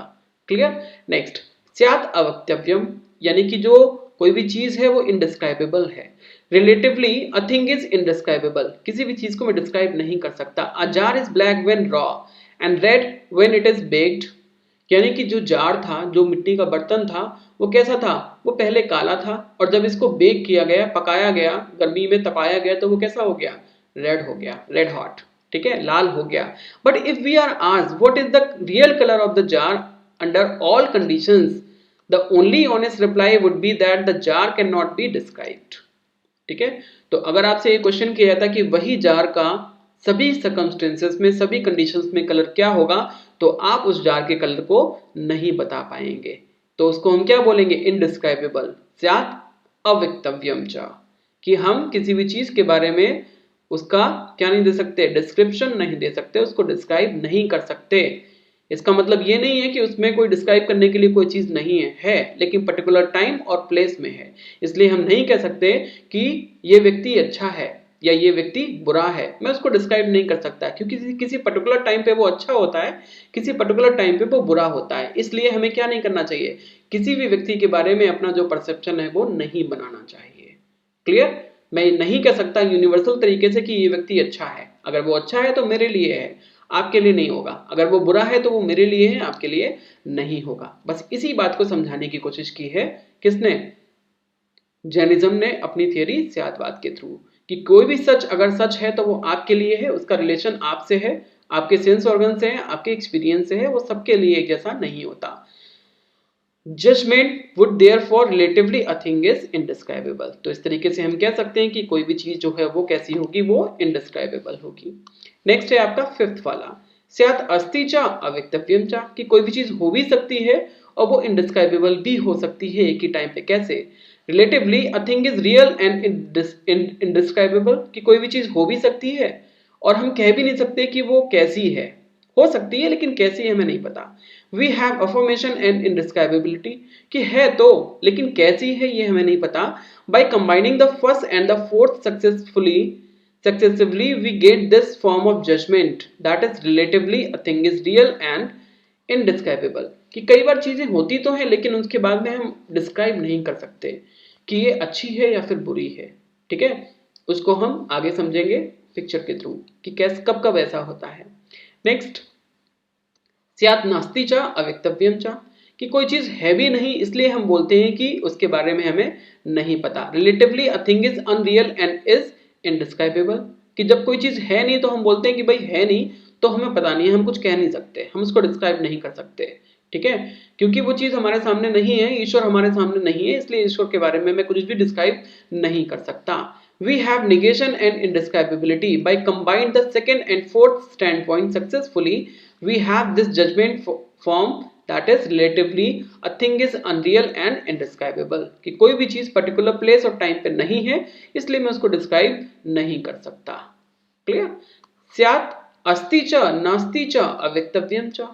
क्लियर? नेक्स्ट, स्यात् अवक्तव्यम, यानी कि जो कोई भी चीज है वो इनडिस्क्राइबेबल है। Relatively a thing is indescribable, किसी भी चीज को मैं डिस्क्राइब नहीं कर सकता। A jar is black when raw and red when it is baked, यानी कि जो जार था, जो मिट्टी का बर्तन था, वो कैसा था, वो पहले काला था और जब इसको बेक किया गया, पकाया गया, गर्मी में तपाया गया, तो वो कैसा हो गया, रेड हो गया, रेड हॉट। ठीक है, लाल हो गया। But if we are asked what is the real colour of the jar under all conditions, the only honest reply would be that the jar can not be described. ठीक है, तो अगर आपसे ये क्वेश्चन किया जाता कि वही जार का सभी सर्कमस्टेंसेस में, सभी कंडीशंस में कलर क्या होगा, तो आप उस जार के कलर को नहीं बता पाएंगे। तो उसको हम क्या बोलेंगे, इनडिस्क्राइबेबल, स्यात् अवक्तव्यम च, कि हम किसी भी चीज के बारे में उसका क्या नहीं दे सकते, डिस्क्रिप्शन नहीं दे सकते, उसको डिस्क्राइब नहीं कर सकते। इसका मतलब ये नहीं है कि उसमें कोई डिस्क्राइब करने के लिए कोई चीज नहीं है, लेकिन पर्टिकुलर टाइम और प्लेस में है। इसलिए हम नहीं कह सकते कि ये व्यक्ति अच्छा है या ये व्यक्ति बुरा है, मैं उसको डिस्क्राइब नहीं कर सकता, क्योंकि किसी पर्टिकुलर टाइम पे वो अच्छा होता है, किसी पर्टिकुलर टाइम पे वो बुरा होता है। इसलिए हमें क्या नहीं करना चाहिए, किसी भी व्यक्ति के बारे में अपना जो परसेप्शन है वो नहीं बनाना चाहिए। क्लियर? मैं नहीं कह सकता यूनिवर्सल तरीके से कि ये व्यक्ति अच्छा है। अगर वो अच्छा है तो मेरे लिए है, आपके लिए नहीं होगा। अगर वो बुरा है तो वो मेरे लिए है, आपके लिए नहीं होगा। बस इसी बात को समझाने की कोशिश की है किसने, जैनिज्म ने, अपनी थियरी स्याद्वाद के थ्रू, कि कोई भी सच अगर सच है तो वो आपके लिए है, उसका रिलेशन आपसे है, आपके सेंस ऑर्गन से है, आपके एक्सपीरियंस से है, वो सबके लिए एक जैसा नहीं होता। Judgement would therefore relatively a thing is indescribable. तो इस तरीके से हम कह सकते हैं कि कोई भी चीज जो है वो कैसी होगी, वो इनडिस्क्राइबेबल होगी। नेक्स्ट है आपका फिफ्थ वाला, स्यात् अस्ति च अवक्तव्यम च, कि कोई भी चीज हो भी सकती है और वो इंडिस्क्राइबेबल भी हो सकती है एक ही टाइम पे। कैसे? Relatively a thing is real and indescribable, कि कोई भी चीज हो भी सकती है और हम कह भी नहीं सकते कि वो कैसी है। हो सकती है लेकिन कैसी है हमें नहीं पता। वी हैव अफर्मेशन एंड इंडिस्क्राइबेबिलिटी, कि है तो लेकिन कैसी है ये हमें नहीं पता। Bye combining the first and the fourth successively we get this form of judgment that is relatively a thing is real and indescribable, कि कई बार चीजें होती तो हैं लेकिन उसके बाद में हम डिस्क्राइब नहीं कर सकते कि ये अच्छी है या फिर बुरी है। ठीक है, उसको हम आगे समझेंगे पिक्चर के थ्रू कि कैसे कब कब ऐसा होता है। नेक्स्ट, स्यात् नास्ति च अवक्तव्यम च, कि कोई चीज है भी नहीं इसलिए हम बोलते हैं कि उसके बारे में हमें नहीं पता। Relatively a thing is unreal and is indescribable, कि जब कोई चीज है नहीं तो हम बोलते हैं कि भाई है नहीं तो हमें पता नहीं है, हम कुछ कह नहीं सकते, हम उसको डिस्क्राइब नहीं कर सकते। ठीक है, क्योंकि वो चीज हमारे सामने नहीं है, ईश्वर हमारे सामने नहीं है, इसलिए ईश्वर के बारे में मैं कुछ भी डिस्क्राइब नहीं कर सकता। We have negation and indescribability. By combine the second and fourth standpoint successfully, we have this judgment form that is relatively a thing is unreal and indescribable, कि कोई भी चीज पर्टिकुलर प्लेस और टाइम पे नहीं है इसलिए मैं उसको डिस्क्राइब नहीं कर सकता। क्लियर? स्यात् अस्ति च नास्ति च अवक्तव्यम च,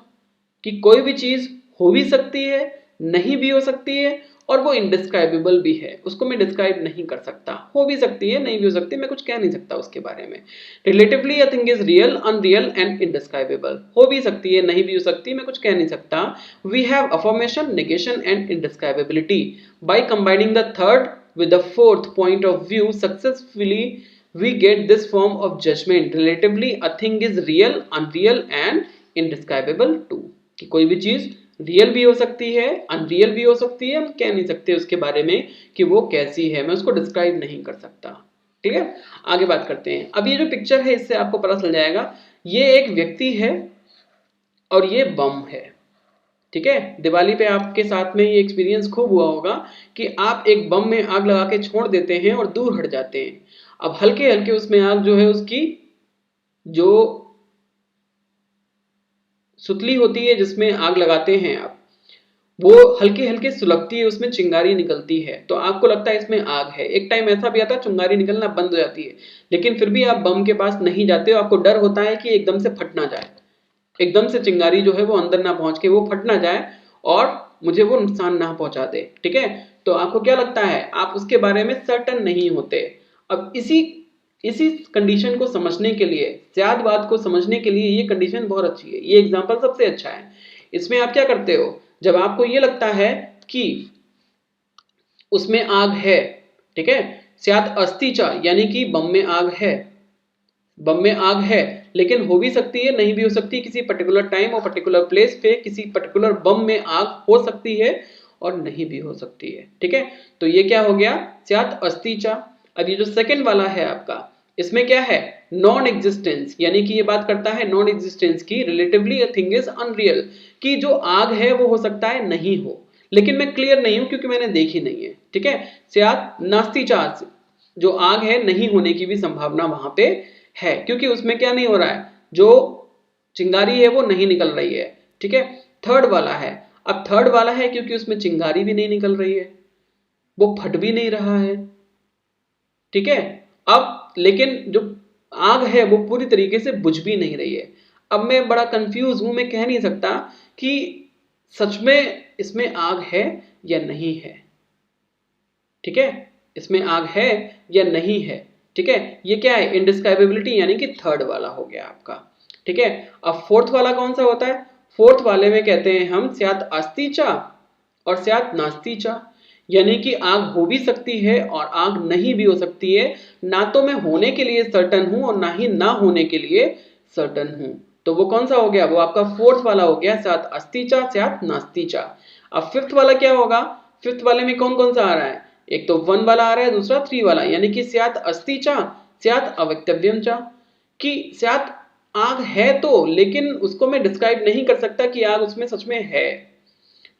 कि कोई भी चीज हो भी सकती है नहीं भी हो सकती है और वो इंडिस्क्राइबेबल भी है, उसको मैं डिस्क्राइब नहीं कर सकता। हो भी सकती है नहीं भी हो सकती, मैं कुछ कह नहीं सकता उसके बारे में। Relatively a thing is real unreal and indescribable, हो भी सकती है नहीं भी हो सकती, मैं कुछ कह नहीं सकता। We have affirmation, negation and indescribability. By combining the third with the fourth point of view successfully we get this form of judgment relatively a thing is real unreal and indescribable too, कि कोई भी चीज real भी हो सकती है unreal भी हो सकती है, हम कह नहीं सकते उसके बारे में कि वो कैसी है, मैं उसको डिस्क्राइब नहीं कर सकता। ठीक है, आगे बात करते हैं। अब ये जो पिक्चर है इससे आपको पता चल जाएगा, ये एक व्यक्ति है और ये बम है। ठीक है, दिवाली पे आपके साथ में ये एक्सपीरियंस खूब हुआ होगा कि आप एक बम में आग लगा के छोड़ देते हैं और दूर हट जाते हैं। अब हल्के हल्के उसमें आग जो है उसकी जो सुतली होती है जिसमें आग लगाते हैं आप, वो हल्के हल्के सुलगती है, उसमें चिंगारी निकलती है तो आपको लगता है इसमें आग है। एक टाइम ऐसा भी आता है चिंगारी निकलना बंद हो जाती है लेकिन फिर भी आप बम के पास नहीं जाते हो, आपको डर होता है कि एकदम से फट ना जाए, एकदम से चिंगारी जो है वो अंदर ना पहुंच के वो फट ना जाए और मुझे वो नुकसान ना पहुंचा दे। ठीक है, तो आपको क्या लगता है, आप उसके बारे में सर्टन नहीं होते। अब इसी कंडीशन को समझने के लिए, स्याद्वाद को समझने के लिए ये कंडीशन बहुत अच्छी है, ये एग्जांपल सबसे अच्छा है। इसमें आप क्या करते हो, जब आपको ये लगता है कि उसमें आग है, ठीक है, स्यात् अस्ति च यानी कि बम में आग है, बम में आग है लेकिन हो भी सकती है नहीं भी हो सकती, किसी पर्टिकुलर टाइम और पर्टिकुलर प्लेस पे किसी पर्टिकुलर बम में आग हो सकती है और नहीं भी हो सकती है। ठीक है, तो ये क्या हो गया, स्यात् अस्ति च। अब ये जो सेकंड वाला है आपका, इसमें क्या है, नॉन एग्जिस्टेंस, यानी कि ये बात करता है नॉन एग्जिस्टेंस की। Relatively a thing is unreal, कि जो आग है वो हो सकता है नहीं हो लेकिन मैं क्लियर नहीं हूं क्योंकि मैंने देखी नहीं है। ठीक है, स्यात् नास्ति च, जो आग है नहीं होने की भी संभावना वहां पे है क्योंकि उसमें क्या नहीं हो रहा है, जो चिंगारी है वो नहीं निकल रही है। ठीक है, थर्ड वाला है, अब थर्ड वाला है क्योंकि उसमें चिंगारी भी नहीं निकल रही है, वो फट भी नहीं रहा है। ठीक है, अब लेकिन जो आग है वो पूरी तरीके से बुझ भी नहीं रही है। अब मैं बड़ा कंफ्यूज हूं, मैं कह नहीं सकता कि सच में इसमें आग है या नहीं है। ठीक है, इसमें आग है या नहीं है। ठीक है, ये क्या है, इंडिस्क्राइबेबिलिटी यानी कि थर्ड वाला हो गया आपका। ठीक है, अब फोर्थ वाला कौन सा होता है, फोर्थ वाले में कहते हैं हम स्यात् अस्ति च और स्यात् नास्ति च, यानी कि आग हो भी सकती है और आग नहीं भी हो सकती है, ना तो मैं होने के लिए सर्टन हूं और ना ही ना होने के लिए सर्टन हूं। तो वो कौन सा हो गया, वो आपका फोर्थ वाला हो गया, स्यात् अस्ति च स्यात् नास्ति च। अब फिफ्थ वाला क्या होगा, फिफ्थ वाले में कौन कौन सा आ रहा है, एक तो 1 वाला आ रहा है, दूसरा 3 वाला, यानी कि स्यात् अस्ति च स्यात् अवक्तव्यम च, कि स्यात् आग है तो लेकिन उसको मैं डिस्क्राइब नहीं कर सकता कि आग उसमें सच में है,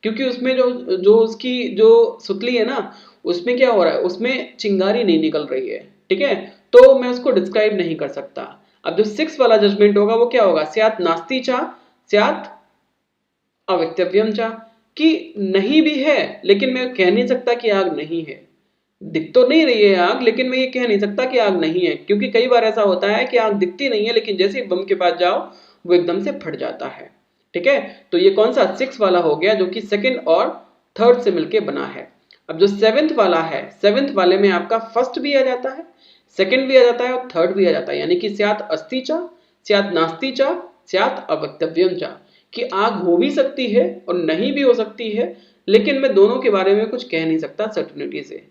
क्योंकि उसमें जो जो उसकी जो सुतली है ना उसमें क्या हो रहा है, उसमें चिंगारी नहीं निकल रही है। ठीक है, तो मैं उसको डिस्क्राइब नहीं कर सकता। अब जो 6 वाला जजमेंट होगा वो क्या होगा, स्यात् नास्ति च स्यात् अवक्तव्यम च, कि नहीं भी है लेकिन मैं कह नहीं सकता कि आग नहीं है। दिख तो नहीं रही है आग, लेकिन मैं ये कह नहीं सकता कि आग नहीं है, क्योंकि कई बार ऐसा होता है कि आग दिखती नहीं है लेकिन जैसे ही बम के पास जाओ वो एकदम से फट जाता है। ठीक है, तो ये कौन सा 6 वाला हो गया जो कि सेकंड और थर्ड से मिलके बना है। अब जो 7th वाला है, 7th वाले में आपका फर्स्ट भी आ जाता है, सेकंड भी आ जाता है और थर्ड भी आ जाता है, यानी कि स्यात् अस्ति च स्यात् नास्ति च स्यात् अवक्तव्यम च, कि आग हो भी सकती है और नहीं भी हो सकती है, लेकिन मैं दोनों के बारे में कुछ कह नहीं सकता सर्टेनिटी से।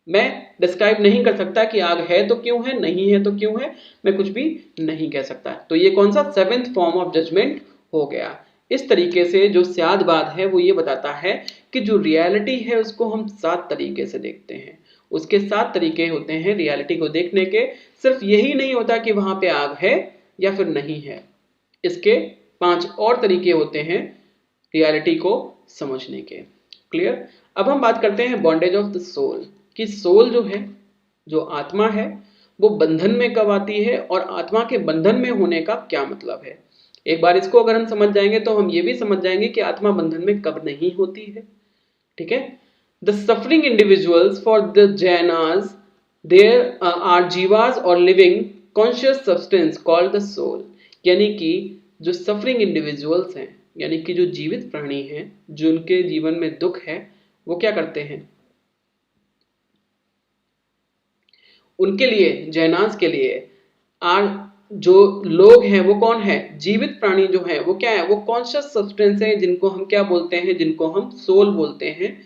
मैं डिस्क्राइब नहीं कर सकता कि आग है तो क्यों है, नहीं है तो क्यों है, मैं कुछ भी नहीं कह सकता। तो ये कौन सा 7th फॉर्म ऑफ जजमेंट हो गया। इस तरीके से जो स्याद्वाद है वो ये बताता है कि जो रियलिटी है उसको हम 7 तरीके से देखते हैं। उसके 7 तरीके होते हैं रियलिटी को देखने के। सिर्फ यही नहीं होता कि वहां पे आग है या फिर नहीं है, इसके 5 और तरीके होते हैं रियलिटी को समझने के। क्लियर। अब हम बात करते हैं बॉन्डेज ऑफ द सोल, कि सोल जो है, जो आत्मा है, वो बंधन में कब आती है और आत्मा के बंधन में होने का क्या मतलब है। एक बार इसको अगर हम समझ जाएंगे तो हम ये भी समझ जाएंगे कि आत्मा बंधन में कब नहीं होती है। ठीक है। The suffering individuals for the Jainas there are jivas और living conscious substance called the soul, यानी कि जो सफरिंग इंडिविजुअल्स हैं, यानी कि जो जीवित प्राणी हैं, जो उनके जीवन में दुख है, वो क्या करते हैं, उनके लिए, जैनास के लिए, आर जो लोग हैं वो कौन है, जीवित प्राणी जो है वो क्या है, वो कॉन्शियस सब्सटेंस है, जिनको हम क्या बोलते हैं, जिनको हम सोल बोलते हैं,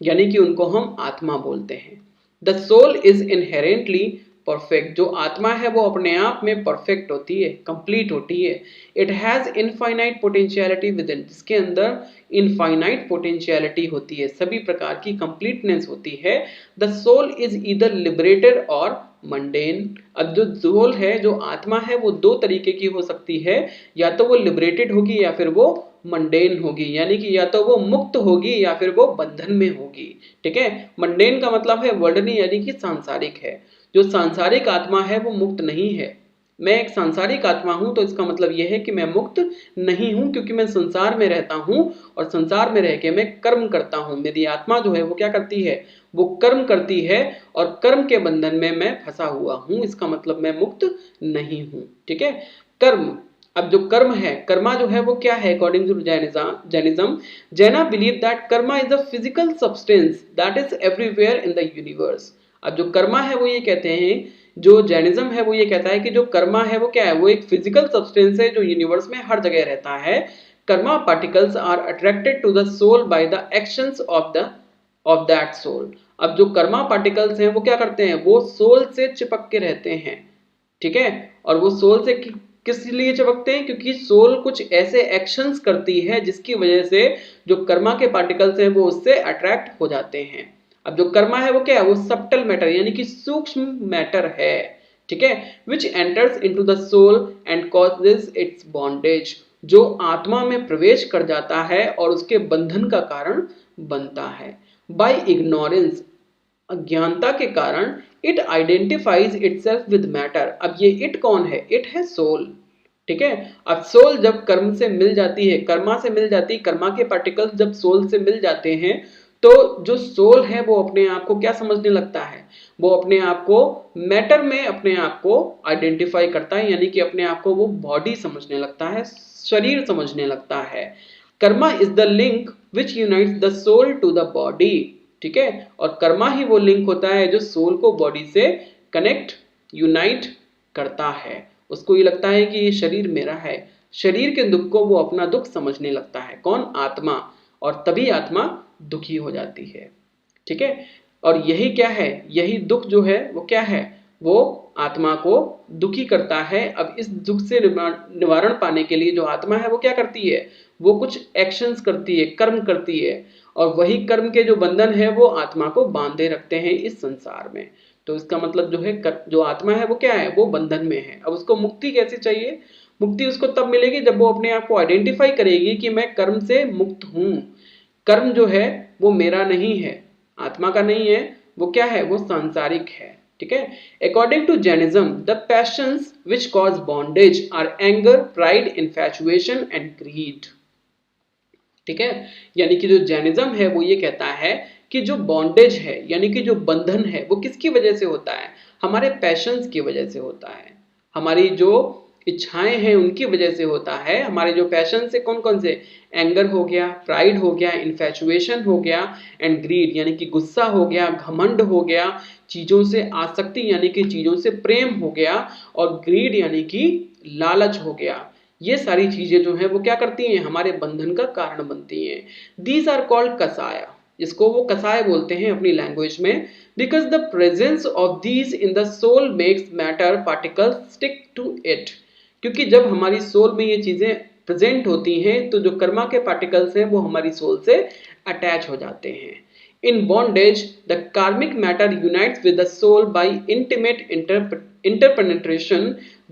यानी कि उनको हम आत्मा बोलते हैं। The soul is inherently perfect, जो आत्मा है वो अपने आप में परफेक्ट होती है, कंप्लीट होती है। It has infinite potentiality with in, जिसके अंदर इनफाइनाइट पोटेंशियलिटी होती है, सभी प्रकार की कंप्लीटनेस होती है। The soul is either liberated और मंडेन। अब जो सोल है, जो आत्मा है, वो 2 तरीके की हो सकती है, या तो वो लिबरेटेड होगी या फिर वो मंडेन होगी, यानी कि या तो वो मुक्त होगी या फिर वो बंधन में होगी। ठीक है। मंडेन का मतलब है वर्ल्डली, यानी कि सांसारिक है। जो सांसारिक आत्मा है वो मुक्त नहीं है। मैं एक सांसारिक आत्मा हूं तो इसका मतलब यह है कि मैं मुक्त नहीं हूं, क्योंकि मैं संसार में रहता हूं और संसार में रह के मैं कर्म करता हूं। मेरी आत्मा जो है वो क्या करती है, वो कर्म करती है और कर्म के बंधन में मैं फंसा हुआ हूं, इसका मतलब मैं मुक्त नहीं हूं। ठीक है। कर्म, अब जो कर्म है, कर्मा जो है वो क्या है, अकॉर्डिंग टू जैनिज्म, जैना believe that Karma is a physical substance that is everywhere in the universe. अब जो कर्मा है वो ये कहते हैं, जो जैनिज्म है वो ये कहता है कि जो कर्मा है वो क्या है, वो एक फिजिकल सब्सटेंस है जो यूनिवर्स में हर जगह रहता है। Karma particles are attracted to the soul by the actions of that soul. अब जो कर्मा पार्टिकल्स हैं वो क्या करते हैं, वो सोल से चिपक के रहते हैं। ठीक है। और वो सोल से किस लिए चिपकते हैं, क्योंकि सोल कुछ ऐसे एक्शंस करती है जिसकी वजह से जो कर्मा के पार्टिकल्स हैं वो उससे अट्रैक्ट हो जाते हैं। अब जो कर्मा है वो क्या है, वो सब्टल मैटर, यानी कि सूक्ष्म मैटर है। ठीक है। Which enters into the soul and causes its bondage, जो आत्मा में प्रवेश कर जाता है और उसके बंधन का कारण बनता है। बाय इग्नोरेंस, अज्ञानता के कारण, it identifies itself with matter. अब ये इट कौन है, इट है सोल। ठीक है। अब सोल जब कर्म से मिल जाती है, कर्मा से मिल जाती है, कर्मा के पार्टिकल्स जब सोल से मिल जाते हैं, तो जो सोल है वो अपने आप को क्या समझने लगता है, वो अपने आप को मैटर में अपने आप को आइडेंटिफाई करता है, यानी कि अपने आप को वो बॉडी समझने लगता है, शरीर समझने लगता है। Karma is the link which unites the soul to the body. ठीक है। और कर्मा ही वो लिंक होता है जो सोल को बॉडी से कनेक्ट, यूनाइट करता है। उसको ये लगता है कि ये शरीर मेरा है, शरीर के दुख को वो अपना दुख समझने लगता है, कौन, आत्मा, और तभी आत्मा दुखी हो जाती है। ठीक है। और यही क्या है, यही दुख जो है वो क्या है, वो आत्मा को दुखी करता है। अब इस दुख से निवारण पाने के लिए जो आत्मा है वो क्या करती है, वो कुछ एक्शंस करती है, कर्म करती है, और वही कर्म के जो बंधन है वो आत्मा को बांधे रखते हैं इस संसार में। तो इसका मतलब जो है, जो आत्मा है वो क्या है, वो बंधन में है। अब उसको मुक्ति कैसे चाहिए, मुक्ति उसको तब मिलेगी जब वो अपने आप को आइडेंटिफाई करेगी कि मैं कर्म से मुक्त हूं। कर्म जो है वो मेरा नहीं है, आत्मा का नहीं है, वो क्या है, वो सांसारिक है। ठीक है। According to Jainism the passions which cause bondage are anger, pride, infatuation and greed. ठीक है, यानी कि जो जैनिज्म है वो ये कहता है कि जो बॉन्डेज है यानी कि जो बंधन है वो किसकी वजह से होता है, हमारे पैशंस की वजह से होता है, हमारी जो इच्छाएं हैं उनकी वजह से होता है। हमारे जो पैशन से कौन कौन से, एंगर हो गया, प्राइड हो गया, इन्फैचुएशन हो गया एंड ग्रीड यानी कि गुस्सा हो गया, घमंड हो गया, चीजों से आसक्ति यानी कि चीजों से प्रेम हो गया, और ग्रीड यानी कि लालच हो गया। ये सारी चीजें जो है वो क्या करती हैं, हमारे बंधन का कारण बनती हैं। दीज आर कॉल्ड कसाया, इसको वो कसाय बोलते हैं अपनी लैंग्वेज में, because the presence of these in the soul makes matter particle stick to it. क्योंकि जब हमारी सोल में ये चीजें प्रेजेंट होती हैं तो जो कर्मा के पार्टिकल्स हैं वो हमारी सोल से अटैच हो जाते हैं। In bondage, the karmic matter unites with the soul by intimate interpenetration,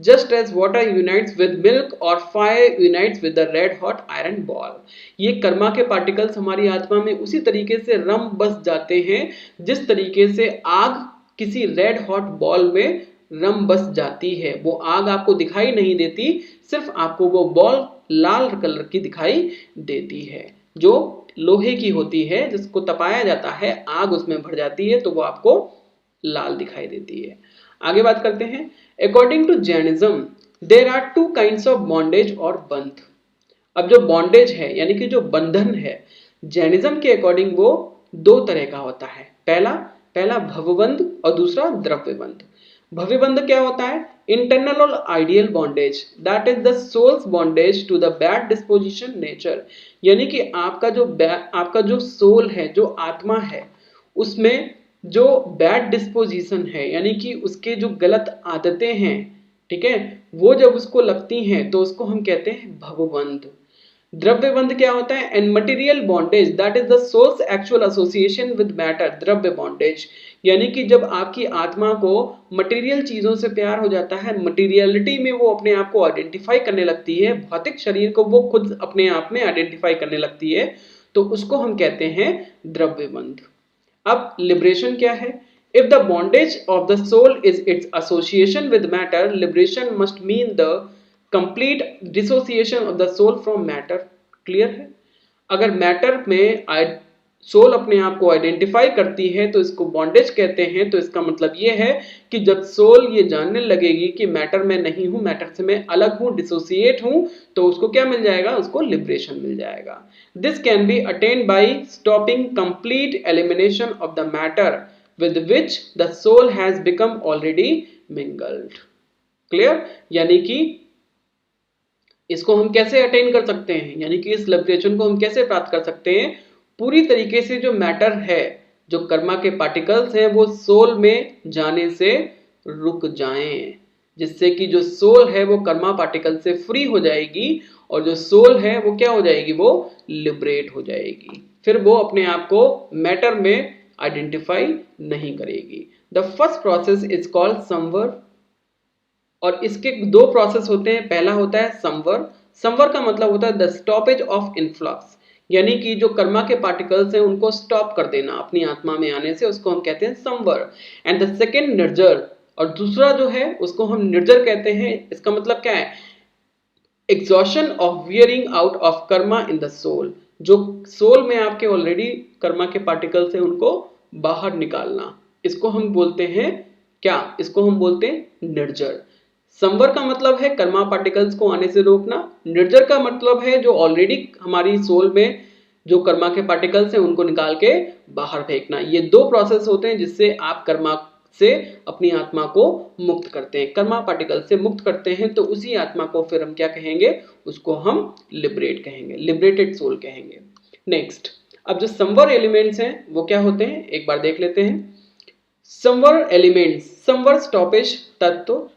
just as water unites with milk or fire unites with the red hot iron ball. ये कर्मा के पार्टिकल्स हमारी आत्मा में उसी तरीके से रम बस जाते हैं जिस तरीके से आग किसी रेड हॉट बॉल में रम बस जाती है। वो आग आपको दिखाई नहीं देती, सिर्फ आपको वो बॉल लाल कलर की दिखाई देती है, जो लोहे की होती है, जिसको तपाया जाता है, आग उसमें भर जाती है तो वो आपको लाल दिखाई देती है। आगे बात करते हैं। According to Jainism there are two kinds of bondage और बंध। अब जो बॉन्डेज है यानी कि जो बंधन है, जैनिज्म के अकॉर्डिंग वो दो तरह का होता है। पहला भवबंध और दूसरा द्रव्यबंध। भव्यबंध क्या होता है, इंटरनल और ideal bondage, that is the soul's bondage to the bad disposition nature. यानी कि आपका जो सोल है, जो आत्मा है, उसमें जो बैड डिस्पोजिशन है यानी कि उसके जो गलत आदतें हैं, ठीक है, वो जब उसको लगती हैं तो उसको हम कहते हैं भवबंध। द्रव्यबंध क्या होता है, and material bondage, that is the soul's actual association with matter. द्रव्य बॉन्डेज यानी कि जब आपकी आत्मा को मटेरियल चीजों से प्यार हो जाता है, मटेरियलिटी में वो अपने आप को आइडेंटिफाई करने लगती है, भौतिक शरीर को वो खुद अपने आप में आइडेंटिफाई करने लगती है, तो उसको हम कहते हैं द्रव्यबंध। अब लिबरेशन क्या है, if the bondage of the soul is its association with matter, liberation must mean the complete dissociation of the soul from matter. Clear है, अगर मैटर में सोल अपने आप को आइडेंटिफाई करती है तो इसको बॉन्डेज कहते हैं। तो इसका मतलब ये है कि जब सोल ये जानने लगेगी कि मैटर में नहीं हूं, मैटर से मैं अलग हूं, डिसोसिएट हूं, तो उसको क्या मिल जाएगा, उसको लिबरेशन मिल जाएगा। This can be attained by stopping complete elimination of the matter with which the soul has become already mingled. Clear, यानी कि इसको हम कैसे अटेन कर सकते हैं, यानी कि इस लिबरेशन को हम कैसे प्राप्त कर सकते हैं, पूरी तरीके से जो मैटर है, जो कर्मा के पार्टिकल्स हैं, वो सोल में जाने से रुक जाएं, जिससे कि जो सोल है वो कर्मा पार्टिकल से फ्री हो जाएगी और जो सोल है वो क्या हो जाएगी, वो लिबरेट हो जाएगी। फिर वो अपने आप को मैटर में आइडेंटिफाई नहीं करेगी। The first process is called संवर, और इसके दो प्रोसेस होते हैं। पहला होता है संवर। संवर का मतलब होता है द स्टॉपेज ऑफ इनफ्लक्स, यानी कि जो कर्मा के पार्टिकल्स हैं उनको स्टॉप कर देना अपनी आत्मा में आने से, उसको हम कहते हैं संवर। एंड द सेकेंड निर्जर, और दूसरा जो है उसको हम निर्जर कहते हैं। इसका मतलब क्या है, exhaustion of wearing out of karma in the soul, जो सोल में आपके ऑलरेडी कर्मा के पार्टिकल्स हैं उनको बाहर निकालना, इसको हम बोलते हैं क्या, इसको हम बोलते हैं निर्जर। संवर का मतलब है कर्मा पार्टिकल्स को आने से रोकना, निर्जर का मतलब है जो ऑलरेडी हमारी सोल में जो कर्मा के पार्टिकल्स हैं उनको निकाल के बाहर फेंकना। ये दो प्रोसेस होते हैं जिससे आप कर्मा से अपनी आत्मा को मुक्त करते हैं। कर्मा पार्टिकल से मुक्त करते हैं तो उसी आत्मा को फिर हम क्या कहेंगे, उसको हम लिबरेट कहेंगे, लिबरेटेड सोल कहेंगे। नेक्स्ट, अब जो संवर एलिमेंट्स हैं वो क्या होते हैं, एक बार देख लेते हैं। संवर एलिमेंट्स, संवर स्टॉपेज तत्व।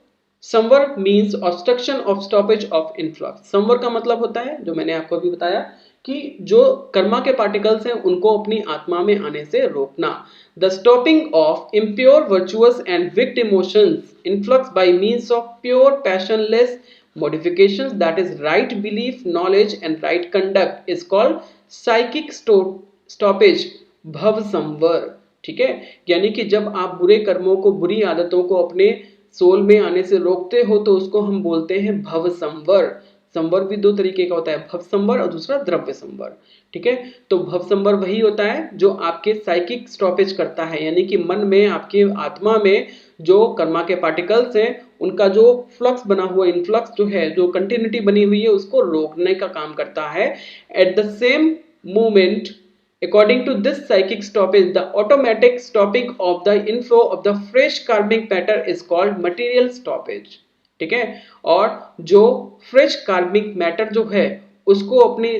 संवर means obstruction of stoppage of influx. संवर का मतलब होता है, जो मैंने आपको अभी बताया, कि जो कर्मा के पार्टिकल्स हैं उनको अपनी आत्मा में आने से रोकना। The stopping of impure virtuous and wicked emotions influx bye means of pure passionless modifications, that is right belief, knowledge and right conduct is called psychic stoppage, bhav samvar। ठीक है, यानी कि जब आप बुरे कर्मों को, बुरी आदतों को अपने सोल में आने से रोकते हो तो उसको हम बोलते हैं भव संवर। संवर भी दो तरीके का होता है, भव संवर और दूसरा द्रव्य संवर। ठीक है, तो भव संवर वही होता है जो आपके साइकिक स्टॉपेज करता है, यानी कि मन में, आपके आत्मा में जो कर्मा के पार्टिकल्स हैं उनका जो फ्लक्स बना हुआ, इनफ्लक्स जो है, जो कंटिन्यूटी बनी हुई है, उसको रोकने का काम करता है। Eight the same moment, according to this psychic stoppage, the automatic stopping of the inflow of the fresh karmic matter is called material stoppage। ठीक है, और जो फ्रेश कार्मिक मैटर जो है उसको अपनी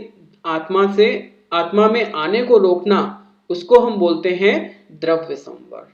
आत्मा में आने को रोकना, उसको हम बोलते हैं द्रव्य संवर।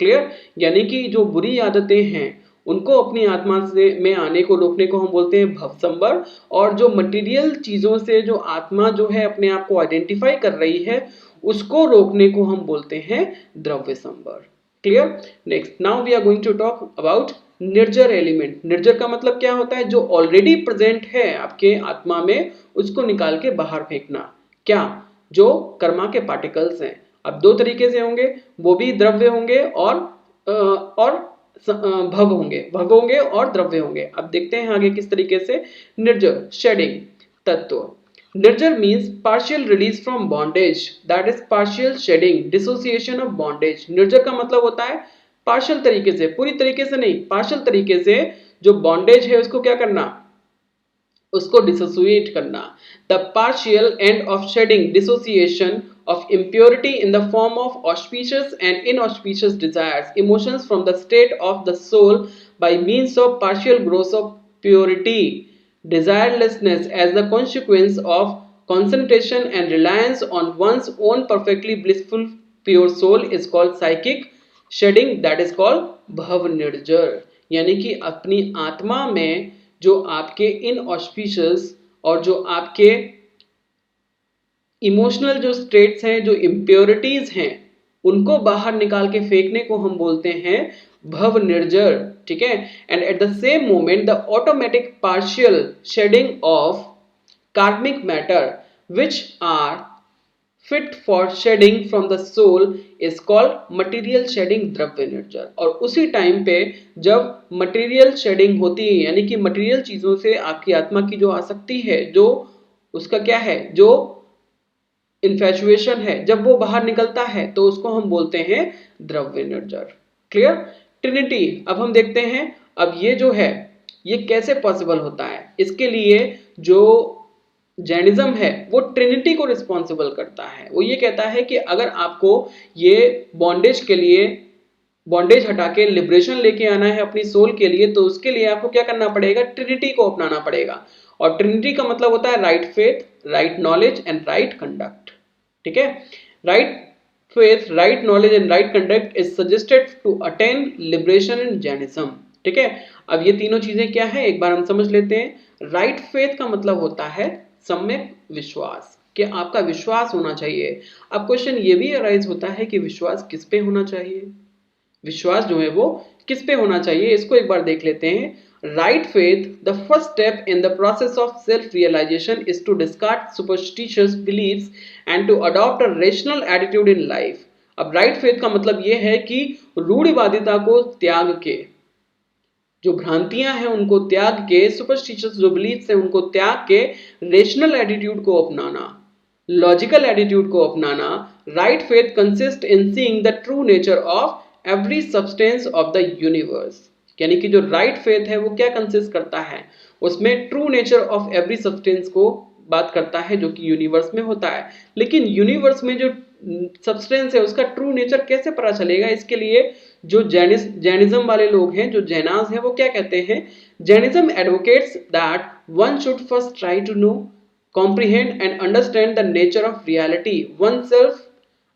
क्लियर, यानी कि जो बुरी आदतें हैं उनको अपनी आत्मा से में आने को रोकने को हम बोलते हैं भव संवर, और जो मटेरियल चीजों से जो आत्मा जो है अपने आप को आइडेंटिफाई कर रही है उसको रोकने को हम बोलते हैं द्रव्य संवर। Clear, next now we are going to talk about nirjara element. निर्जर का मतलब क्या होता है? जो ऑलरेडी प्रेजेंट है आपके आत्मा में उसको निकाल के बाहर फेंकना। क्या? जो कर्मा के पार्टिकल्स हैं। अब दो तरीके से होंगे, वो भी द्रव्य होंगे और भव होंगे और द्रव्य होंगे। अब देखते हैं आगे किस तरीके से। निर्जर शेडिंग तत्व। Nirjara means partial release from bondage, that is partial shedding, dissociation of bondage. निर्जर का मतलब होता है पार्शियल तरीके से, पूरी तरीके से नहीं, पार्शियल तरीके से जो बॉन्डेज है उसको क्या करना, उसको डिसोसिएट करना। The partial end of shedding, dissociation of impurity in the form of auspicious and inauspicious desires, emotions from the state of the soul by means of partial growth of purity, desirelessness as the consequence of concentration and reliance on one's own perfectly blissful pure soul is called psychic shedding, that is called bhav nirjar। यानी कि अपनी आत्मा में जो आपके inauspicious और जो आपके इमोशनल जो स्टेट्स हैं, जो इम्प्योरिटीज हैं, उनको बाहर निकाल के फेंकने को हम बोलते हैं भव निर्जर। ठीक है, and at the same moment the automatic partial shedding of karmic matter which are fit for shedding from the soul is called material shedding, द्रव्य निर्जर। और उसी टाइम पे जब मटेरियल शेडिंग होती है, यानी कि मटेरियल चीजों से आपकी आत्मा की जो आसक्ति है, जो उसका क्या है, जो इन्फैचुएशन है, जब वो बाहर निकलता है तो उसको हम बोलते हैं द्रव्य निर्जर। Clear, Trinity. अब हम देखते हैं, अब ये जो है ये कैसे पॉसिबल होता है। इसके लिए जो जैनिज्म है वो ट्रिनिटी को रिस्पॉन्सिबल करता है। वो ये कहता है कि अगर आपको ये बॉन्डेज के लिए, बॉन्डेज हटा के लिबरेशन लेके आना है अपनी सोल के लिए, तो उसके लिए आपको क्या करना पड़ेगा, ट्रिनिटी को अपनाना पड़ेगा। और ट्रिनिटी का मतलब होता है right faith, right knowledge and right conduct. ठीक है, right faith, right knowledge and right conduct is suggested to attain liberation in Jainism. ठीक है, अब ये तीनों चीजें क्या है एक बार हम समझ लेते हैं। राइट फेथ का मतलब होता है सम्यक विश्वास, कि आपका विश्वास होना चाहिए। अब क्वेश्चन ये भी अराइज होता है कि विश्वास किस पे होना चाहिए, विश्वास जो है वो किस पे होना चाहिए, इसको एक बार देख लेते हैं। Right faith, the first step in the process of self-realization is to discard superstitious beliefs and to adopt a rational attitude in life। अब right faith का मतलब ये है कि रूढ़िवादिता को त्याग के, जो भ्रांतियां हैं उनको त्याग के, सुपरस्टिशियस जो बिलीफ्स हैं उनको त्याग के रेशनल एटीट्यूड को अपनाना, लॉजिकल एटीट्यूड को अपनाना। Right faith consist in seeing the true nature of every substance of the universe. यानी कि जो राइट फेथ है वो क्या कंसिस्ट करता है, उसमें true nature of every substance को बात करता है जो कि यूनिवर्स में होता है। लेकिन यूनिवर्स में जो सब्सटेंस है उसका ट्रू नेचर कैसे पता चलेगा, इसके लिए जो जैनिज्म वाले लोग हैं, जो जैनाज हैं, वो क्या कहते हैं, Jainism advocates that one should first try to know, comprehend and understand the nature of reality oneself.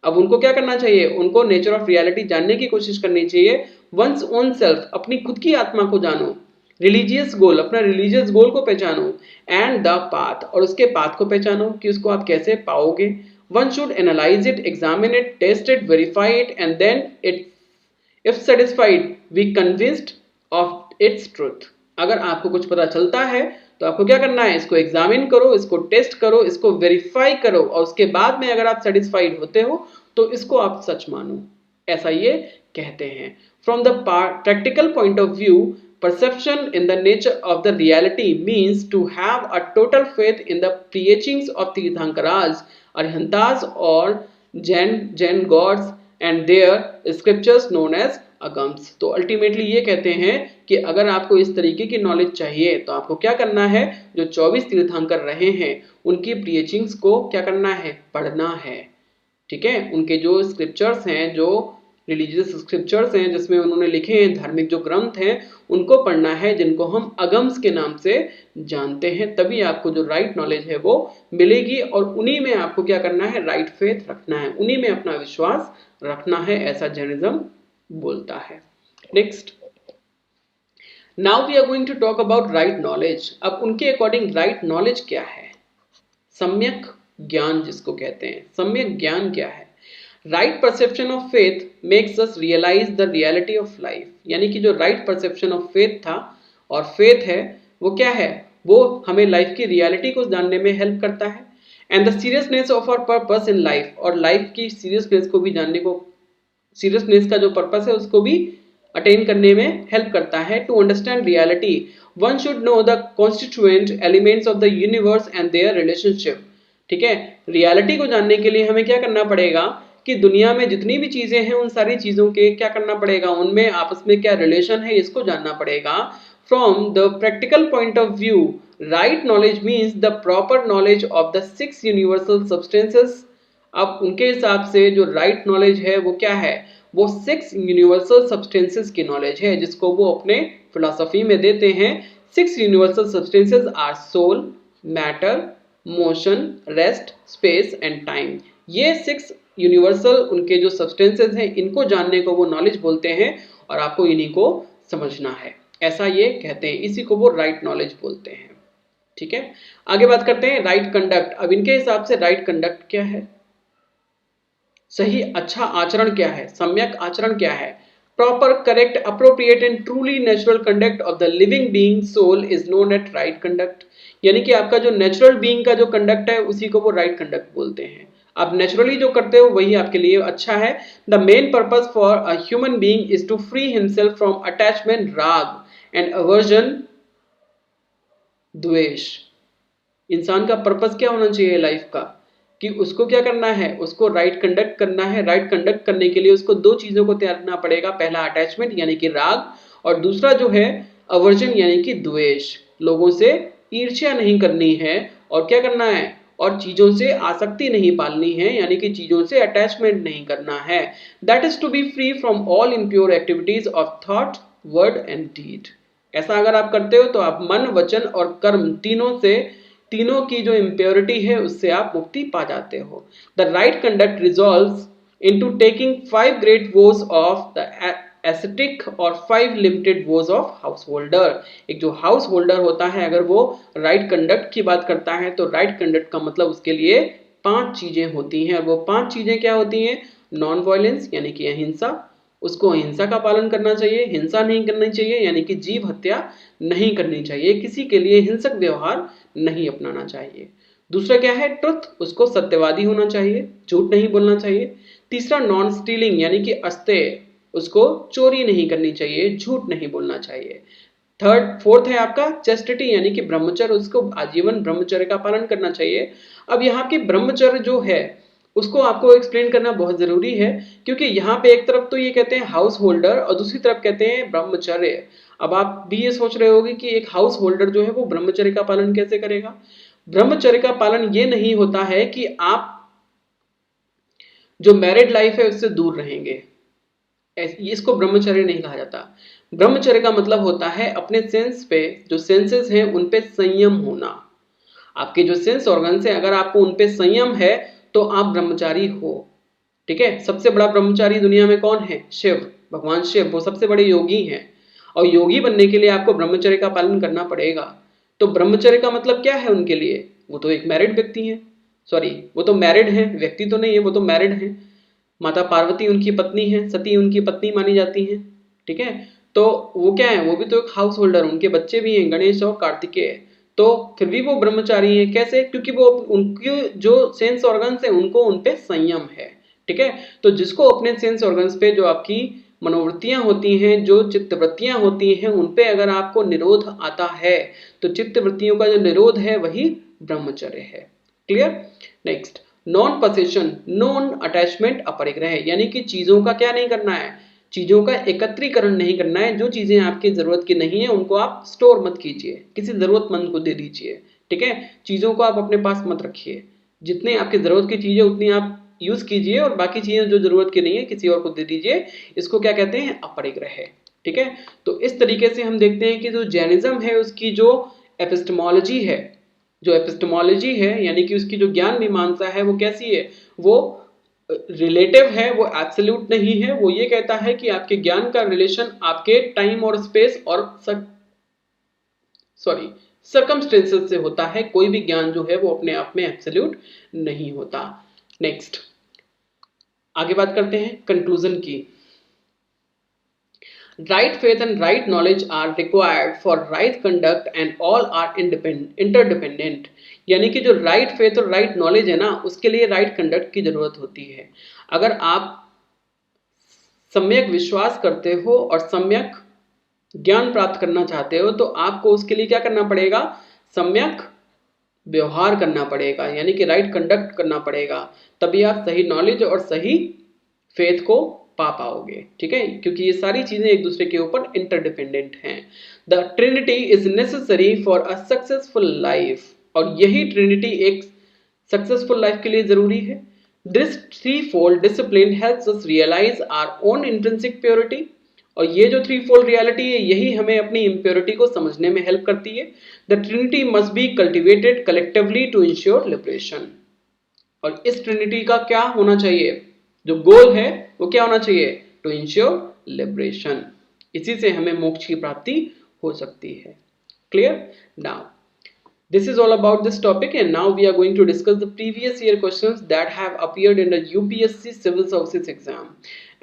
अब उनको क्या करना चाहिए, उनको नेचर ऑफ रियलिटी जानने की कोशिश करनी चाहिए। वंस ओन सेल्फ, अपनी खुद की आत्मा को जानो। रिलीजियस गोल, अपना रिलीजियस गोल को पहचानो। एंड द पाथ, और उसके पाथ को पहचानो कि उसको आप कैसे पाओगे। One should analyse it, examine it, test it, verify it and then it if satisfied be convinced of its truth. अगर आपको कुछ पता चलता है तो आपको क्या करना है, इसको एग्जामिन करो, इसको टेस्ट करो, इसको वेरीफाई करो, और उसके बाद में अगर आप सेटिस्फाइड होते हो तो इसको आप सच मानो। ऐसा ये कहते हैं। From the practical point of view, perception in the nature of the reality means to have a total faith in the preachings of Tirthankaras, Arhantas or Jain gods and their scriptures known as agams। तो ultimately ये कहते हैं कि अगर आपको इस तरीके की नॉलेज चाहिए तो आपको क्या करना है, जो 24 तीर्थंकर रहे हैं उनकी प्रीचिंग्स को क्या करना है, पढ़ना है। ठीक है, उनके जो स्क्रिप्चर्स हैं, जो रिलीजियस स्क्रिप्चर्स हैं जिसमें उन्होंने लिखे हैं, धार्मिक जो ग्रंथ हैं उनको पढ़ना है, जिनको हम अगम्स के नाम से जानते हैं। तभी आपको जो राइट नॉलेज है वो मिलेगी और उन्हीं में आपको क्या करना है, राइट फेथ रखना है, उन्हीं में अपना विश्वास रखना है, ऐसा जैनिज्म बोलता है। Next, now we are going to talk about right knowledge. अब उनके अकॉर्डिंग राइट नॉलेज क्या है, सम्यक ज्ञान जिसको कहते हैं। सम्यक ज्ञान क्या है? Right perception of faith makes us realise the reality of life. यानी कि जो राइट परसेप्शन ऑफ फेथ था और फेथ है वो क्या है, वो हमें लाइफ की रियलिटी को जानने में हेल्प करता है। And the seriousness of our purpose in life, और लाइफ की सीरियसनेस को भी जानने को, सीरियसनेस का जो पर्पस है उसको भी अटेन करने में हेल्प करता है। To understand reality one should know the constituent elements of the universe and their relationship. ठीक है, रियलिटी को जानने के लिए हमें क्या करना पड़ेगा कि दुनिया में जितनी भी चीजें हैं उन सारी चीजों के क्या करना पड़ेगा, उनमें आपस में क्या रिलेशन है इसको जानना पड़ेगा। From the practical point of view, right knowledge means the proper knowledge of the 6 universal substances. अब उनके हिसाब से जो राइट नॉलेज है वो क्या है, वो 6 यूनिवर्सल सब्सटेंसेस की नॉलेज है, जिसको वो अपने फिलॉसफी में देते हैं। 6 universal substances are soul, matter, motion, rest, space and time. ये 6 यूनिवर्सल उनके जो सब्सटेंसेस हैं इनको जानने को वो नॉलेज बोलते हैं और आपको इन्हीं को समझना है, ऐसा ये कहते हैं। इसी को वो राइट नॉलेज बोलते हैं। ठीक है, आगे बात करते हैं राइट कंडक्ट। अब इनके हिसाब से राइट कंडक्ट क्या है, सही अच्छा आचरण क्या है, सम्यक आचरण क्या है। Proper, correct, appropriate and truly natural conduct of the living being soul is known at right conduct. यानी कि आपका जो नेचुरल बीइंग का जो कंडक्ट है उसी को वो राइट कंडक्ट बोलते हैं। आप नेचुरली जो करते हो वही आपके लिए अच्छा है। The main purpose for a human being is to free himself from attachment, राग एंड अवर्जन, द्वेष। इंसान का पर्पस क्या होना चाहिए लाइफ का, कि उसको क्या करना है, उसको राइट कंडक्ट करना है। राइट कंडक्ट करने के लिए उसको 2 चीजों को त्याग करना पड़ेगा, पहला अटैचमेंट यानी कि राग, और दूसरा जो है अवर्जन यानी कि द्वेष। लोगों से ईर्ष्या नहीं करनी है और क्या करना है, और चीजों से आसक्ति नहीं पालनी है, यानी कि चीजों से अटैचमेंट नहीं करना है। That is to be free from all impure activities of thought, word and deed. ऐसा अगर आप करते हो तो आप मन, वचन और कर्म तीनों की जो इम्प्योरिटी है उससे आप मुक्ति पा जाते हो। The right conduct resolves into taking 5 great vows of the ascetic और 5 limited vows of householder. एक जो हाउस होल्डर होता है अगर वो राइट कंडक्ट की बात करता है तो राइट कंडक्ट का मतलब उसके लिए 5 चीजें होती हैं। और वो 5 चीजें क्या होती हैं, नॉन वायलेंस यानी कि अहिंसा, उसको अहिंसा का पालन करना चाहिए, हिंसा नहीं करनी चाहिए यानी कि जीव हत्या नहीं करनी चाहिए, किसी के लिए हिंसक व्यवहार नहीं अपनाना चाहिए। दूसरा क्या है, ट्रुथ, उसको सत्यवादी होना चाहिए, झूठ नहीं बोलना चाहिए। तीसरा नॉन स्टीलिंग यानी कि अस्तेय, उसको चोरी नहीं करनी चाहिए, झूठ नहीं बोलना चाहिए। फोर्थ है आपका चेस्टिटी यानी कि ब्रह्मचर्य, उसको आजीवन ब्रह्मचर्य का पालन करना चाहिए। अब यहाँ की ब्रह्मचर्य जो है उसको आपको एक्सप्लेन करना बहुत जरूरी है, क्योंकि यहाँ पे एक तरफ तो ये कहते हैं हाउस होल्डर और दूसरी तरफ कहते हैं ब्रह्मचर्य। अब आप भी ये सोच रहे होगे कि एक हाउस होल्डर जो है वो ब्रह्मचर्य का पालन कैसे करेगा। ब्रह्मचर्य का पालन ये नहीं होता है कि आप जो मैरिड लाइफ है उससे दूर रहेंगे, इसको ब्रह्मचर्य नहीं कहा जाता। ब्रह्मचर्य का मतलब होता है अपने सेंस पे, जो सेंसेस हैं उन पे संयम होना। आपके जो सेंस ऑर्गन्स हैं अगर आपको उन पे संयम है तो आप ब्रह्मचारी हो। ठीक है, सबसे बड़ा ब्रह्मचारी दुनिया में कौन है, शिव, भगवान शिव, वो सबसे बड़े योगी हैं। और योगी बनने के लिए आपको ब्रह्मचर्य का पालन करना पड़ेगा। तो ब्रह्मचर्य का मतलब क्या है उनके लिए, वो तो एक मैरिड व्यक्ति है, सॉरी वो तो मैरिड है, व्यक्ति तो नहीं है, वो तो मैरिड है। माता पार्वती उनकी पत्नी है, सती उनकी पत्नी मानी जाती है। ठीक है, तो वो क्या है, वो भी तो एक हाउस होल्डर, उनके बच्चे भी हैं, गणेश और कार्तिकेय। तो फिर भी वो ब्रह्मचारी है, कैसे, क्योंकि वो उनकी जो सेंस ऑर्गन्स है उनको उनपे संयम है। ठीक है। तो जिसको अपने सेंस ऑर्गन्स पे जो आपकी मनोवृत्तियां होती हैं, जो चित्तवृत्तियां होती हैं, उन पे अगर आपको निरोध आता है तो चित्तवृत्तियों का जो निरोध है वही ब्रह्मचर्य है। Clear. Next, non possession, non attachment अपरिग्रह, यानी कि चीजों का क्या नहीं करना है, चीजों का एकत्रीकरण नहीं करना है। जो चीजें आपकी जरूरत की नहीं है उनको आप स्टोर मत कीजिए, किसी जरूरतमंद को दे दीजिए। ठीक है, चीजों को आप अपने पास मत रखिए, जितने आपकी जरूरत की चीजें उतनी आप यूज कीजिए और बाकी चीजें जो जरूरत की नहीं है किसी और को दे दीजिए। इसको क्या कहते हैं, अपरिग्रह। ठीक है, तो इस तरीके से हम देखते हैं कि जो जैनिज्म है उसकी जो एपिस्टेमोलॉजी है, जो एपिस्टेमोलॉजी है यानी कि उसकी जो ज्ञान मीमांसा है वो कैसी है, वो रिलेटिव है, वो एब्सोल्यूट नहीं है। वो ये कहता है कि आपके ज्ञान का रिलेशन आपके टाइम और स्पेस और सर्कमस्टेंसेस से होता है। कोई भी ज्ञान जो है वो अपने आप में एब्सोल्यूट नहीं होता। नेक्स्ट, आगे बात करते हैं कंक्लूजन की। Right faith and right knowledge are required for right conduct and all are interdependent। यानी कि जो right faith और right knowledge है ना, उसके लिए right conduct की जरूरत होती है। अगर आप सम्यक विश्वास करते हो और सम्यक ज्ञान प्राप्त करना चाहते हो तो आपको उसके लिए क्या करना पड़ेगा, सम्यक व्यवहार करना पड़ेगा, यानी कि राइट कंडक्ट करना पड़ेगा। तभी आप सही नॉलेज और सही फेथ को पा पाओगे। ठीक है, क्योंकि ये सारी चीजें एक दूसरे के ऊपर इंटरडिपेंडेंट हैं। The Trinity is necessary for a successful life, और यही ट्रिनिटी एक सक्सेसफुल लाइफ के लिए जरूरी है। This threefold discipline helps us realise our own intrinsic purity, और ये जो थ्री फोल्ड रियलिटी है यही हमें अपनी इम्प्योरिटी को समझने में हेल्प करती है। The trinity must be cultivated collectively to ensure liberation, और इस ट्रिनिटी का क्या होना चाहिए, जो गोल है वो क्या होना चाहिए, टू इंश्योर लिबरेशन। इसी से हमें मोक्ष की प्राप्ति हो सकती है। Clear. Now this is all about this topic, and now we are going to discuss the previous year questions that have appeared in the UPSC civil services exam.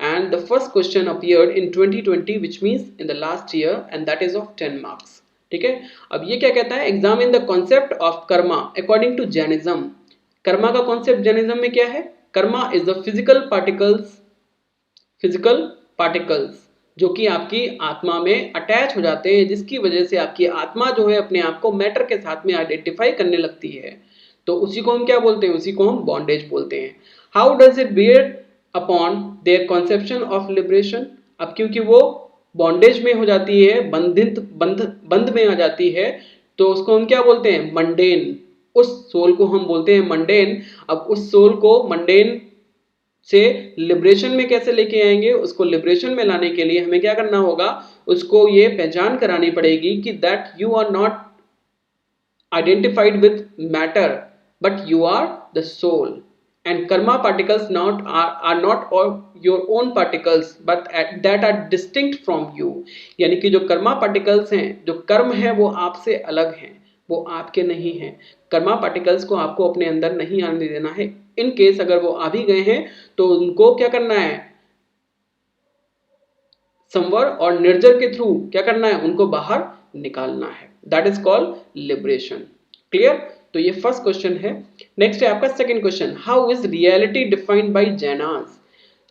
And the first question appeared in 2020, which means in the last year, and that is of 10 marks. ठीक है, अब ये क्या कहता है, examine the concept of karma according to Jainism। Karma का concept Jainism में क्या है, karma is the physical particles जो कि आपकी आत्मा में अटैच हो जाते हैं, जिसकी वजह से आपकी आत्मा जो है अपने आप को मैटर के साथ में आइडेंटिफाई करने लगती है। तो उसी को हम क्या बोलते हैं, उसी को हम बॉन्डेज बोलते हैं। How does it bear upon their conception of liberation. अब क्योंकि वो बॉन्डेज में हो जाती है, बंध में आ जाती है, तो उसको हम क्या बोलते हैं, मंडेन। उस सोल को हम बोलते हैं मंडेन। अब उस सोल को मंडेन से लिबरेशन में कैसे लेके आएंगे, उसको लिबरेशन में लाने के लिए हमें क्या करना होगा, उसको ये पहचान करानी पड़ेगी कि that you are not identified with matter but you are the soul, and karma particles are not your own particles but that are distinct from you. यानी कि जो कर्मा पार्टिकल्स हैं, जो कर्म है, वो आपसे अलग हैं, वो आपके नहीं हैं। कर्मा पार्टिकल्स को आपको अपने अंदर नहीं आने देना है। इन केस अगर वो आ भी गए हैं तो उनको क्या करना है, संवर और निर्जर के थ्रू क्या करना है, उनको बाहर निकालना है। That is called liberation. Clear. तो ये फर्स्ट क्वेश्चन है। नेक्स्ट है आपका second question, how is reality defined by Jainas.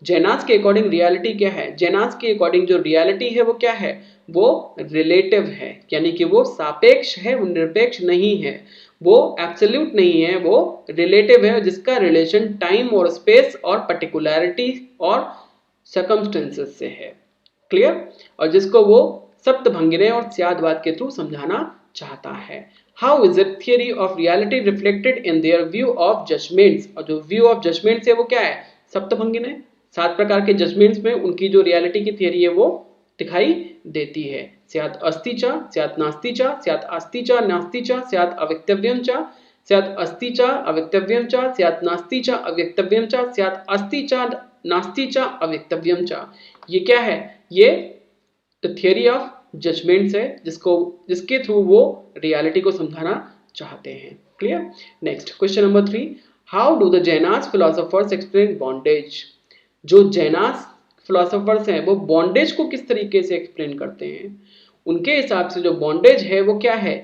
Jainas के अकॉर्डिंग रियलिटी क्या है, जैनास के अकॉर्डिंग जो रियलिटी है वो क्या है, वो रिलेटिव है, यानी कि वो सापेक्ष है, वो निरपेक्ष नहीं है, वो एब्सोल्यूट नहीं है, वो रिलेटिव है, जिसका रिलेशन टाइम और स्पेस और पर्टिकुलरिटी और सर्कमस्टेंसेस से है। क्लियर। और जिसको वो सप्तभंगिरे और स्यादवाद के थ्रू समझाना चाहता है। How is it theory of reality reflected in their view of judgements. और जो व्यू ऑफ जजमेंट्स है वो क्या है, सप्तभंगिरे, 7 प्रकार के जजमेंट्स में उनकी जो रियलिटी की थियरी है वो दिखाई देती है। स्यात् अस्ति च, स्यात् नास्ति च, स्यात् अस्ति च नास्ति च, स्यात् अवक्तव्यं च, स्यात् अस्ति च अवक्तव्यं च, स्यात् नास्ति च अवक्तव्यं च, स्यात् अस्ति च नास्ति च अवक्तव्यं च। ये क्या है, ये द थियरी ऑफ जजमेंट्स है, जिसके थ्रू वो रियलिटी को समझाना चाहते हैं। Clear. Next question number 3, how do the Jainas philosophers explain bondage. जो जैनास फिलोसोफर्स हैं वो बॉन्डेज को किस तरीके से एक्सप्लेन करते हैं। उनके हिसाब से जो बॉन्डेज है वो क्या है,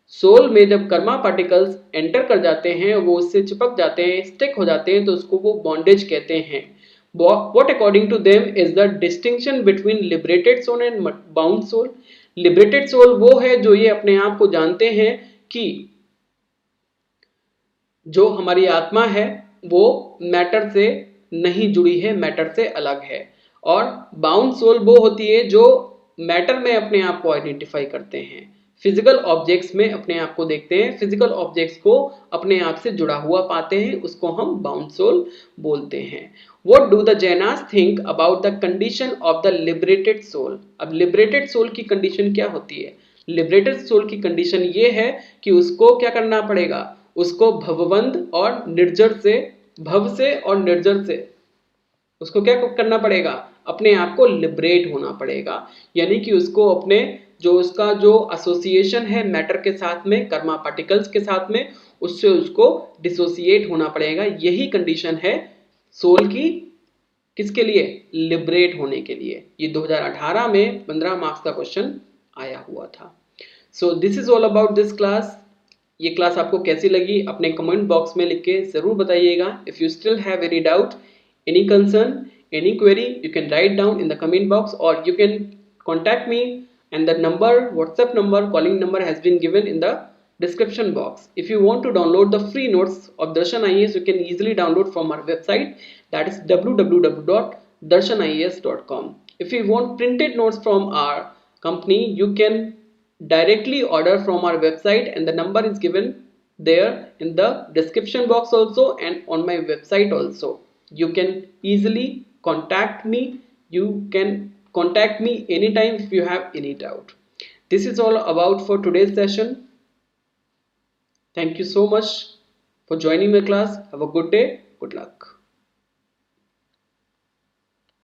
सोल में जब कर्मा पार्टिकल्स एंटर कर जाते हैं, वो उससे चिपक जाते हैं, स्टिक हो जाते हैं, तो उसको वो बॉन्डेज कहते हैं। What according to them is the distinction between liberated soul and bound soul? Liberated soul वो है जो ये अपने आप को जानते हैं कि जो हमारी आत्मा है वो मैटर से नहीं जुड़ी है, मैटर से अलग है। और बाउंड सोल वो होती है जो मैटर में अपने आप को आइडेंटिफाई करते हैं, फिजिकल ऑब्जेक्ट्स में अपने आप को देखते हैं, फिजिकल ऑब्जेक्ट्स को अपने आप से जुड़ा हुआ पाते हैं, उसको हम बाउंड सोल बोलते हैं। What do the Jainas think about the condition of the liberated soul? अब liberated soul की कंडीशन क्या होती है? लिबरेटेड सोल की कंडीशन ये है कि उसको क्या करना पड़ेगा, उसको भवबंध और निर्जर से, भव से और निर्जर से उसको क्या करना पड़ेगा, अपने आप को लिबरेट होना पड़ेगा। यानी कि उसको अपने जो उसका जो एसोसिएशन है मैटर के साथ में, कर्मा पार्टिकल्स के साथ में, उससे उसको डिसोसिएट होना पड़ेगा। यही कंडीशन है सोल की, किसके लिए, लिबरेट होने के लिए। ये 2018 में 15 मार्क्स का क्वेश्चन आया हुआ था। So this is all about this class. ये क्लास आपको कैसी लगी अपने कमेंट बॉक्स में लिख के जरूर बताइएगा। If you still have any doubt, any concern, any query, you can write down in the comment box or you can contact me, and the number, WhatsApp number, calling number has been given in the description box. If you want to download the free notes of Darshan IAS, you can easily download from our website, that is www.darshanias.com. If you want printed notes from our company, you can directly order from our website, and the number is given there in the description box also and on my website also. You can easily contact me. You can contact me anytime if you have any doubt. This is all about for today's session. Thank you so much for joining my class. Have a good day. Good luck.